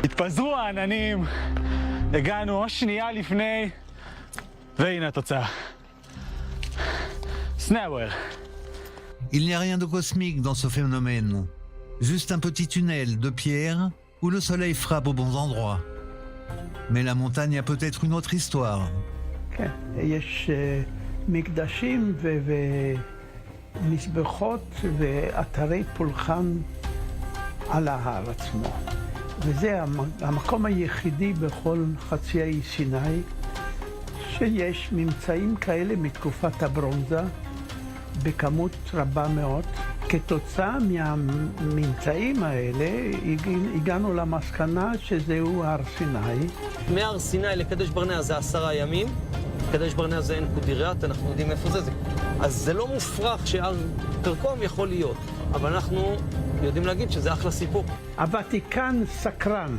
התפזרו העננים, הגענו שנייה לפני, והנה התוצאה. Snowball. Il n'y a rien de cosmique dans ce phénomène, juste un petit tunnel de pierre où le soleil frappe aux bons endroits. Mais la montagne a peut-être une autre histoire. כן, יש מקדשים ומזבחות ואתרי פולחן על ההר עצמו. וזה המקום היחידי בכל חצי האי סיני שיש ממצאים כאלה מתקופת הברונזה בכמות רבה מאוד. כתוצאה מהממצאים האלה הגענו למסקנה שזהו הר סיני. מהר סיני לקדש ברנע זה 10 ימים. קדש ברנע זה עין קודירת, אנחנו יודעים איפה זה. אז זה לא מופרך שהר כרכום יכול להיות, אבל אנחנו יודעים להגיד שזה אחלה סיפור. הוותיקן סקרן,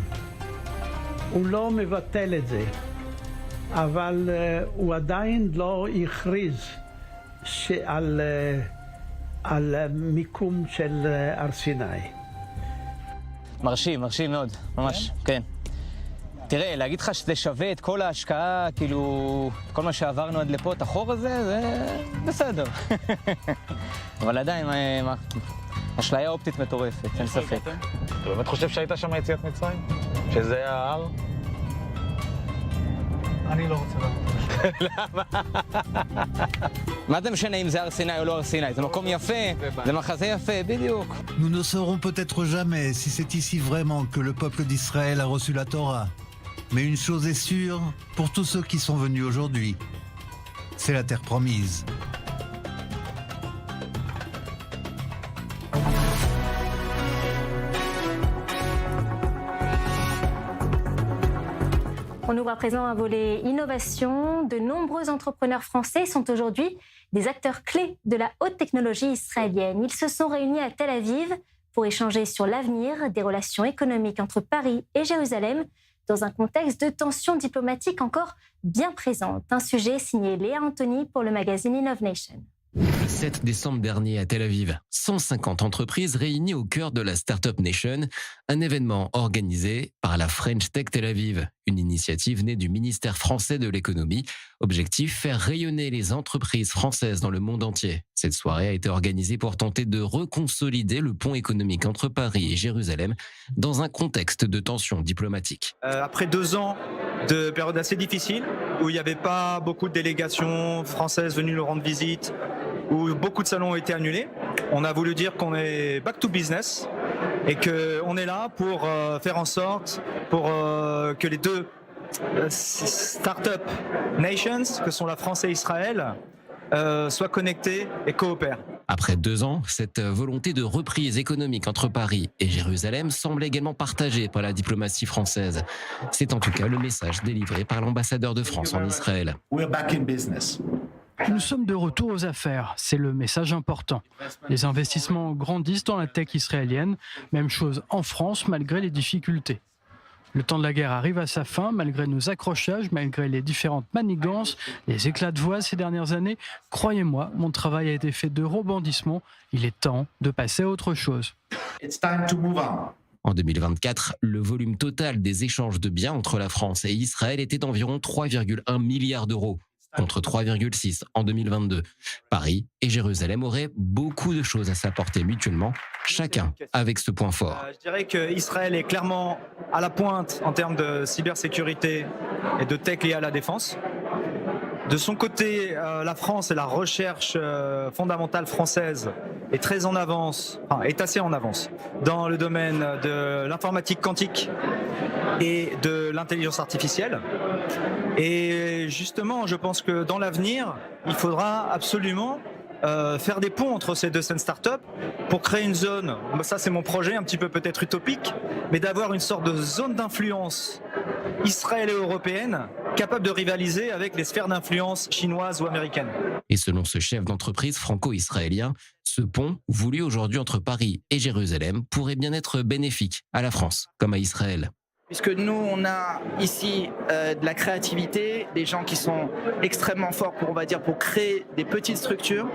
הוא לא מבטל את זה, אבל הוא עדיין לא הכריז על מיקום של הר סיני. מרשים מאוד, ממש, כן. תראה, להגיד לך שזה שווה את כל ההשקעה, כאילו, כל מה שעברנו עד לפה, את החור הזה, זה בסדר. אבל עדיין, אשליה אופטית מטורפת, אין ספק. אתה באמת חושב שהיית שם יציאת מצרים? שזה ההר? אני לא רוצה לעבוד. למה? מה זה משנה אם זה הר סיני או לא הר סיני? זה מקום יפה, זה מחזה יפה, בדיוק. Nous ne saurons peut-être jamais si c'est ici vraiment que le peuple d'Israël a reçu la Torah. Mais une chose est sûre, pour tous ceux qui sont venus aujourd'hui, c'est la terre promise. On ouvre à présent un volet innovation. De nombreux entrepreneurs français sont aujourd'hui des acteurs clés de la haute technologie israélienne. Ils se sont réunis à Tel Aviv pour échanger sur l'avenir des relations économiques entre Paris et Jérusalem dans un contexte de tensions diplomatiques encore bien présentes. Un sujet signé Léa Anthony pour le magazine Innovation. Le 7 décembre dernier à Tel Aviv, 150 entreprises réunies au cœur de la Startup Nation, un événement organisé par la French Tech Tel Aviv, une initiative née du ministère français de l'économie. Objectif, faire rayonner les entreprises françaises dans le monde entier. Cette soirée a été organisée pour tenter de reconsolider le pont économique entre Paris et Jérusalem dans un contexte de tensions diplomatiques. Après 2 ans de période assez difficile, où il n'y avait pas beaucoup de délégations françaises venues nous rendre visite, où beaucoup de salons ont été annulés, on a voulu dire qu'on est back to business et qu'on est là pour faire en sorte pour que les deux Startup Nations, que sont la France et Israël, soient connectés et coopèrent. Après 2 ans, cette volonté de reprise économique entre Paris et Jérusalem semble également partagée par la diplomatie française. C'est en tout cas le message délivré par l'ambassadeur de France en Israël. We're back in business. Nous sommes de retour aux affaires, c'est le message important. Les investissements grandissent dans la tech israélienne, même chose en France malgré les difficultés. Le temps de la guerre arrive à sa fin, malgré nos accrochages, malgré les différentes manigances, les éclats de voix ces dernières années. Croyez-moi, mon travail a été fait de rebondissements. Il est temps de passer à autre chose. It's time to move on. En 2024, le volume total des échanges de biens entre la France et Israël était d'environ 3,1 milliards d'euros, contre 3,6 en 2022. Paris et Jérusalem auraient beaucoup de choses à s'apporter mutuellement, chacun avec ce point fort. Je dirais qu'Israël est clairement à la pointe en termes de cybersécurité et de tech liée à la défense. De son côté, la France et la recherche fondamentale française est très en avance, est assez en avance dans le domaine de l'informatique quantique et de l'intelligence artificielle. Et justement, je pense que dans l'avenir, il faudra absolument faire des ponts entre ces deux scènes start-up pour créer une zone, ça c'est mon projet un petit peu peut-être utopique, mais d'avoir une sorte de zone d'influence israélienne et européenne capable de rivaliser avec les sphères d'influence chinoises ou américaines. Et selon ce chef d'entreprise franco-israélien, ce pont, voulu aujourd'hui entre Paris et Jérusalem, pourrait bien être bénéfique à la France comme à Israël. Puisque nous, on a ici de la créativité, des gens qui sont extrêmement forts pour créer des petites structures.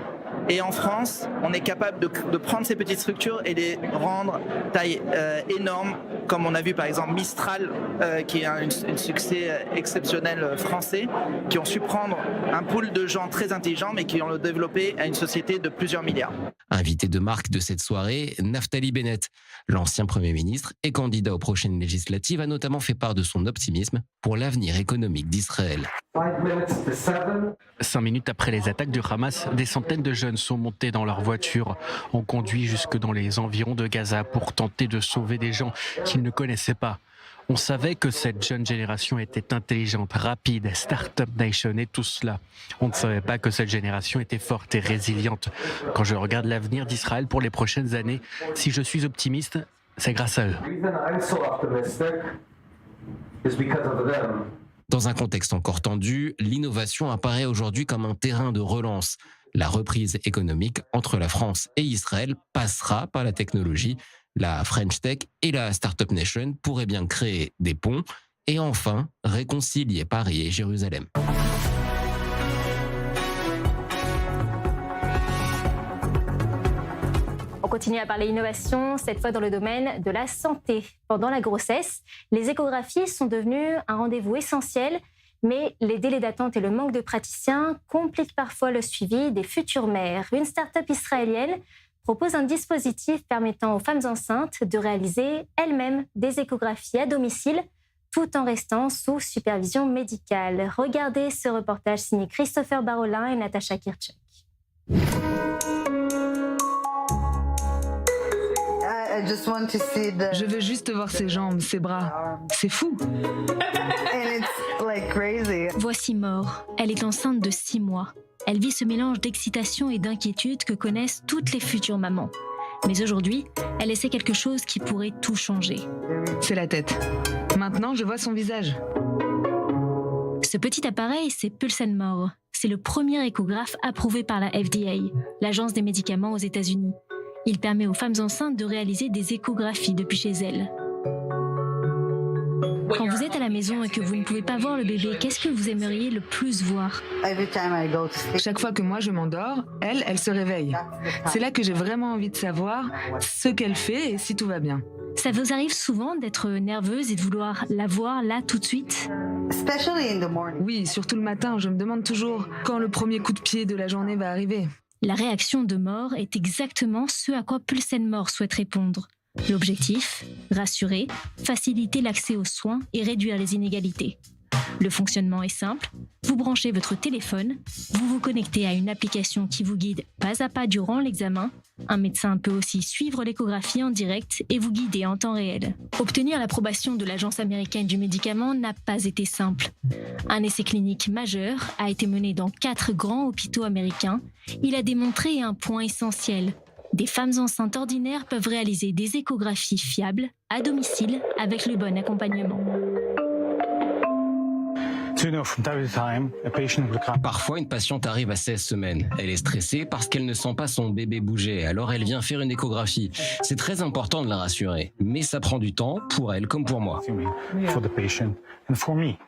Et en France, on est capable de prendre ces petites structures et les rendre taille énorme, comme on a vu par exemple Mistral, qui est un succès exceptionnel français, qui ont su prendre un pool de gens très intelligents, mais qui ont développé à une société de plusieurs milliards. Invité de marque de cette soirée, Naftali Bennett, l'ancien Premier ministre et candidat aux prochaines législatives, a notamment fait part de son optimisme pour l'avenir économique d'Israël. 5 minutes après les attaques du Hamas, des centaines de jeunes sont montés dans leur voiture, ont conduit jusque dans les environs de Gaza pour tenter de sauver des gens qu'ils ne connaissaient pas. On savait que cette jeune génération était intelligente, rapide, Startup Nation et tout cela. On ne savait pas que cette génération était forte et résiliente. Quand je regarde l'avenir d'Israël pour les prochaines années, si je suis optimiste, c'est grâce à eux. Dans un contexte encore tendu, l'innovation apparaît aujourd'hui comme un terrain de relance. La reprise économique entre la France et Israël passera par la technologie. La French Tech et la Startup Nation pourraient bien créer des ponts et enfin réconcilier Paris et Jérusalem. On continue à parler innovation, cette fois dans le domaine de la santé. Pendant la grossesse, les échographies sont devenues un rendez-vous essentiel, mais les délais d'attente et le manque de praticiens compliquent parfois le suivi des futures mères. Une start-up israélienne propose un dispositif permettant aux femmes enceintes de réaliser elles-mêmes des échographies à domicile tout en restant sous supervision médicale. Regardez ce reportage signé Christopher Barolin et Natacha Kirchuk. Je veux juste voir ses jambes, ses bras. C'est fou. Voici Maure. Elle est enceinte de 6 mois. Elle vit ce mélange d'excitation et d'inquiétude que connaissent toutes les futures mamans. Mais aujourd'hui, elle essaie quelque chose qui pourrait tout changer. C'est la tête. Maintenant, je vois son visage. Ce petit appareil, c'est Pulse & More. C'est le premier échographe approuvé par la FDA, l'Agence des médicaments aux États-Unis. Il permet aux femmes enceintes de réaliser des échographies depuis chez elles. Quand vous êtes à la maison et que vous ne pouvez pas voir le bébé, qu'est-ce que vous aimeriez le plus voir ? Chaque fois que moi je m'endors, elle se réveille. C'est là que j'ai vraiment envie de savoir ce qu'elle fait et si tout va bien. Ça vous arrive souvent d'être nerveuse et de vouloir la voir là tout de suite ? Oui, surtout le matin, je me demande toujours quand le premier coup de pied de la journée va arriver. La réaction de Maure est exactement ce à quoi Pulse & More souhaite répondre. L'objectif, rassurer, faciliter l'accès aux soins et réduire les inégalités. Le fonctionnement est simple, vous branchez votre téléphone, vous vous connectez à une application qui vous guide pas à pas durant l'examen. Un médecin peut aussi suivre l'échographie en direct et vous guider en temps réel. Obtenir l'approbation de l'Agence américaine du médicament n'a pas été simple. Un essai clinique majeur a été mené dans 4 grands hôpitaux américains. Il a démontré un point essentiel. Des femmes enceintes ordinaires peuvent réaliser des échographies fiables, à domicile, avec le bon accompagnement. Parfois, une patiente arrive à 16 semaines. Elle est stressée parce qu'elle ne sent pas son bébé bouger, alors elle vient faire une échographie. C'est très important de la rassurer, mais ça prend du temps, pour elle comme pour moi.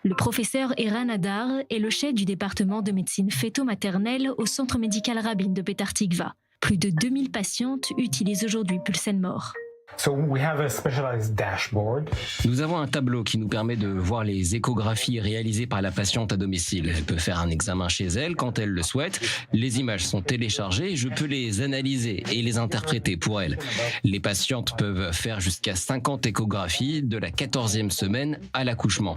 Le professeur Eran Hadar est le chef du département de médecine fœto-maternelle au centre médical Rabin de Petar Tikva. Plus de 2000 patientes utilisent aujourd'hui Pulse & More. Nous avons un tableau qui nous permet de voir les échographies réalisées par la patiente à domicile. Elle peut faire un examen chez elle quand elle le souhaite. Les images sont téléchargées, je peux les analyser et les interpréter pour elle. Les patientes peuvent faire jusqu'à 50 échographies de la 14e semaine à l'accouchement.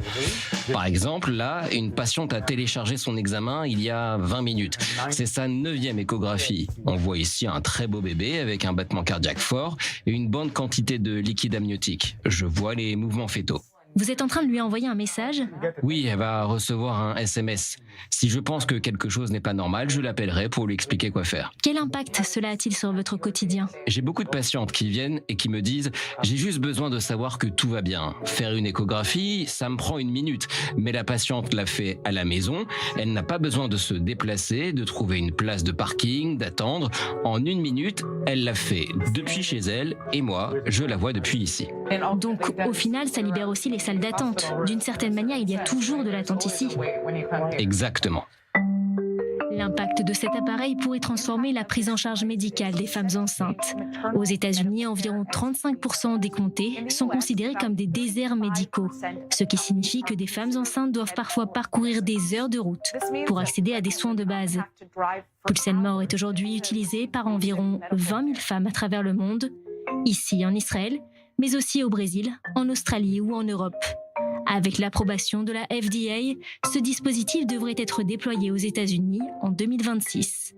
Par exemple, là, une patiente a téléchargé son examen il y a 20 minutes. C'est sa 9e échographie. On voit ici un très beau bébé avec un battement cardiaque fort et une bonne quantité de liquide amniotique. Je vois les mouvements fœtaux. Vous êtes en train de lui envoyer un message? Oui, elle va recevoir un SMS. Si je pense que quelque chose n'est pas normal, je l'appellerai pour lui expliquer quoi faire. Quel impact cela a-t-il sur votre quotidien? J'ai beaucoup de patientes qui viennent et qui me disent « J'ai juste besoin de savoir que tout va bien. Faire une échographie, ça me prend 1 minute. Mais la patiente l'a fait à la maison. Elle n'a pas besoin de se déplacer, de trouver une place de parking, d'attendre. En 1 minute, elle l'a fait depuis chez elle et moi, je la vois depuis ici. » Donc, au final, ça libère aussi les salles d'attente. D'une certaine manière, il y a toujours de l'attente ici. Exactement. L'impact de cet appareil pourrait transformer la prise en charge médicale des femmes enceintes. Aux États-Unis, environ 35% des comtés sont considérés comme des déserts médicaux, ce qui signifie que des femmes enceintes doivent parfois parcourir des heures de route pour accéder à des soins de base. Pulse & More est aujourd'hui utilisé par environ 20 000 femmes à travers le monde, ici en Israël, mais aussi au Brésil, en Australie ou en Europe. Avec l'approbation de la FDA, ce dispositif devrait être déployé aux États-Unis en 2026.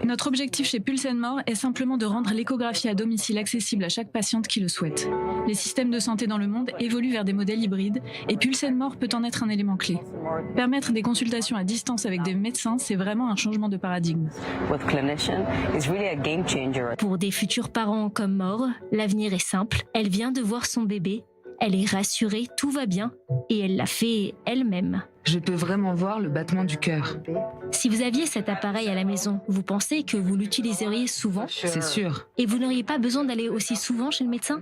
Notre objectif chez Pulse & More est simplement de rendre l'échographie à domicile accessible à chaque patiente qui le souhaite. Les systèmes de santé dans le monde évoluent vers des modèles hybrides et Pulse & More peut en être un élément clé. Permettre des consultations à distance avec des médecins, c'est vraiment un changement de paradigme. Pour des futurs parents comme More, l'avenir est simple. Elle vient de voir son bébé. Elle est rassurée, tout va bien, et elle l'a fait elle-même. Je peux vraiment voir le battement du cœur. Si vous aviez cet appareil à la maison, vous pensez que vous l'utiliseriez souvent? C'est sûr. Et vous n'auriez pas besoin d'aller aussi souvent chez le médecin?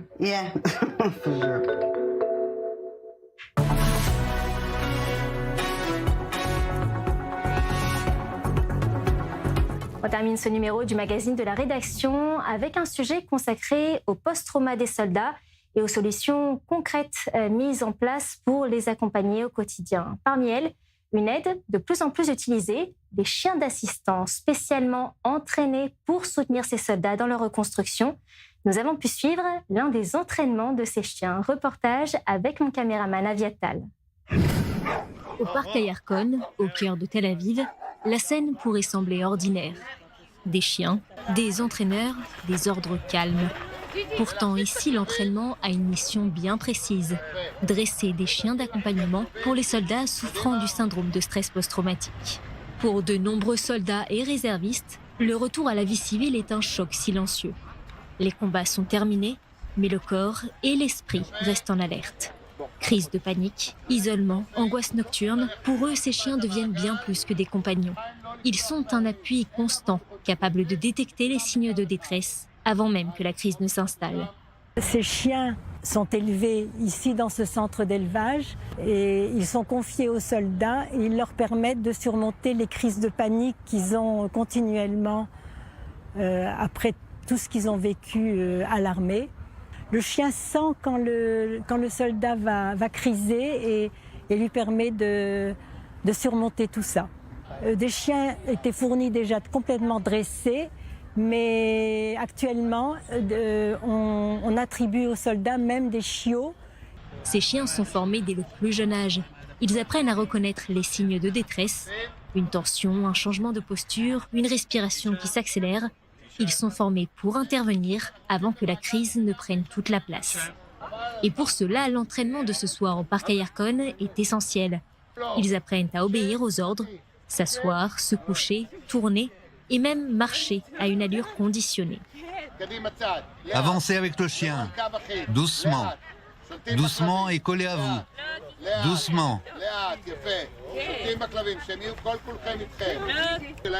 On termine ce numéro du magazine de la rédaction avec un sujet consacré au post-trauma des soldats et aux solutions concrètes mises en place pour les accompagner au quotidien. Parmi elles, une aide de plus en plus utilisée, des chiens d'assistance spécialement entraînés pour soutenir ces soldats dans leur reconstruction. Nous avons pu suivre l'un des entraînements de ces chiens. Reportage avec mon caméraman Aviatal. Au parc Ayarkon, au cœur de Tel Aviv, la scène pourrait sembler ordinaire. Des chiens, des entraîneurs, des ordres calmes. Pourtant, ici, l'entraînement a une mission bien précise. Dresser des chiens d'accompagnement pour les soldats souffrant du syndrome de stress post-traumatique. Pour de nombreux soldats et réservistes, le retour à la vie civile est un choc silencieux. Les combats sont terminés, mais le corps et l'esprit restent en alerte. Crise de panique, isolement, angoisse nocturne, pour eux, ces chiens deviennent bien plus que des compagnons. Ils sont un appui constant, capable de détecter les signes de détresse avant même que la crise ne s'installe. Ces chiens sont élevés ici dans ce centre d'élevage et ils sont confiés aux soldats et ils leur permettent de surmonter les crises de panique qu'ils ont continuellement après tout ce qu'ils ont vécu à l'armée. Le chien sent quand le soldat va criser et lui permet de surmonter tout ça. Des chiens étaient fournis déjà complètement dressés, mais actuellement, on attribue aux soldats même des chiots. Ces chiens sont formés dès le plus jeune âge. Ils apprennent à reconnaître les signes de détresse, une tension, un changement de posture, une respiration qui s'accélère. Ils sont formés pour intervenir avant que la crise ne prenne toute la place. Et pour cela, l'entraînement de ce soir au parc Ayarkon est essentiel. Ils apprennent à obéir aux ordres, s'asseoir, se coucher, tourner et même marcher à une allure conditionnée. Avancez avec le chien, doucement. Doucement et collé à vous. Doucement.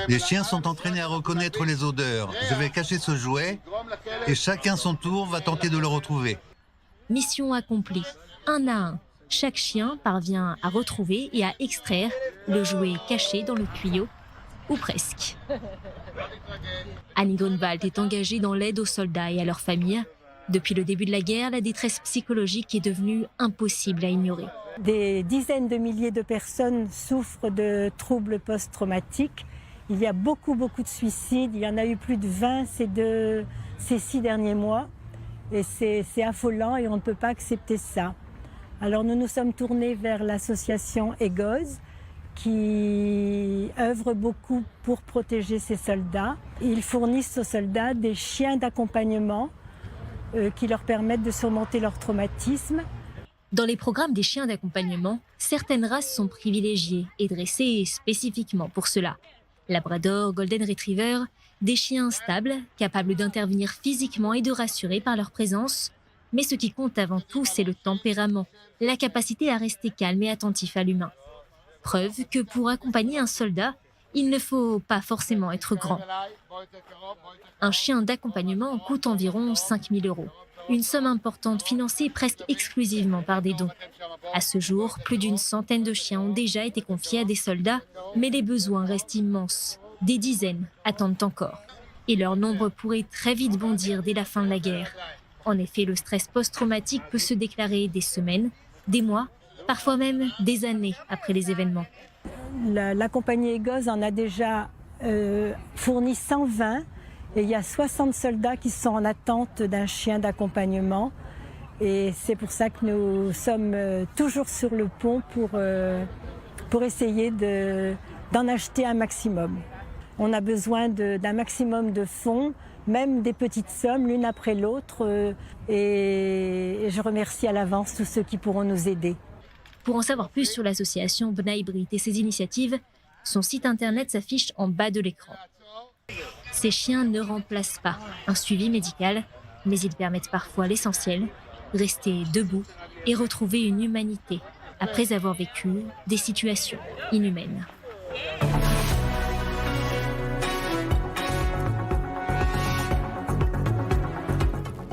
Les chiens sont entraînés à reconnaître les odeurs. Je vais cacher ce jouet et chacun son tour va tenter de le retrouver. Mission accomplie, un à un. Chaque chien parvient à retrouver et à extraire le jouet caché dans le tuyau, ou presque. Annie Grunwald est engagée dans l'aide aux soldats et à leurs familles. Depuis le début de la guerre, la détresse psychologique est devenue impossible à ignorer. Des dizaines de milliers de personnes souffrent de troubles post-traumatiques. Il y a beaucoup de suicides. Il y en a eu plus de 20 ces 6 derniers mois. Et c'est affolant et on ne peut pas accepter ça. Alors nous nous sommes tournés vers l'association EGOZ qui œuvre beaucoup pour protéger ces soldats. Ils fournissent aux soldats des chiens d'accompagnement qui leur permettent de surmonter leur traumatisme. Dans les programmes des chiens d'accompagnement, certaines races sont privilégiées et dressées spécifiquement pour cela. Labrador, Golden Retriever, des chiens stables, capables d'intervenir physiquement et de rassurer par leur présence. Mais ce qui compte avant tout, c'est le tempérament, la capacité à rester calme et attentif à l'humain. Preuve que pour accompagner un soldat, il ne faut pas forcément être grand. Un chien d'accompagnement coûte environ 5 000 €. Une somme importante financée presque exclusivement par des dons. À ce jour, plus d'une centaine de chiens ont déjà été confiés à des soldats, mais les besoins restent immenses. Des dizaines attendent encore. Et leur nombre pourrait très vite bondir dès la fin de la guerre. En effet, le stress post-traumatique peut se déclarer des semaines, des mois, parfois même des années après les événements. La compagnie EGOZ en a déjà fourni 120 et il y a 60 soldats qui sont en attente d'un chien d'accompagnement. Et c'est pour ça que nous sommes toujours sur le pont pour essayer d'en acheter un maximum. On a besoin d'un maximum de fonds, même des petites sommes l'une après l'autre. Et je remercie à l'avance tous ceux qui pourront nous aider. Pour en savoir plus sur l'association Bnai Brit et ses initiatives, son site internet s'affiche en bas de l'écran. Ces chiens ne remplacent pas un suivi médical, mais ils permettent parfois l'essentiel, rester debout et retrouver une humanité après avoir vécu des situations inhumaines.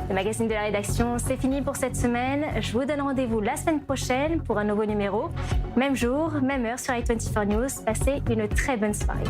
Le magazine de la rédaction, c'est fini pour cette semaine. Je vous donne rendez-vous la semaine prochaine pour un nouveau numéro. Même jour, même heure sur i24 News. Passez une très bonne soirée.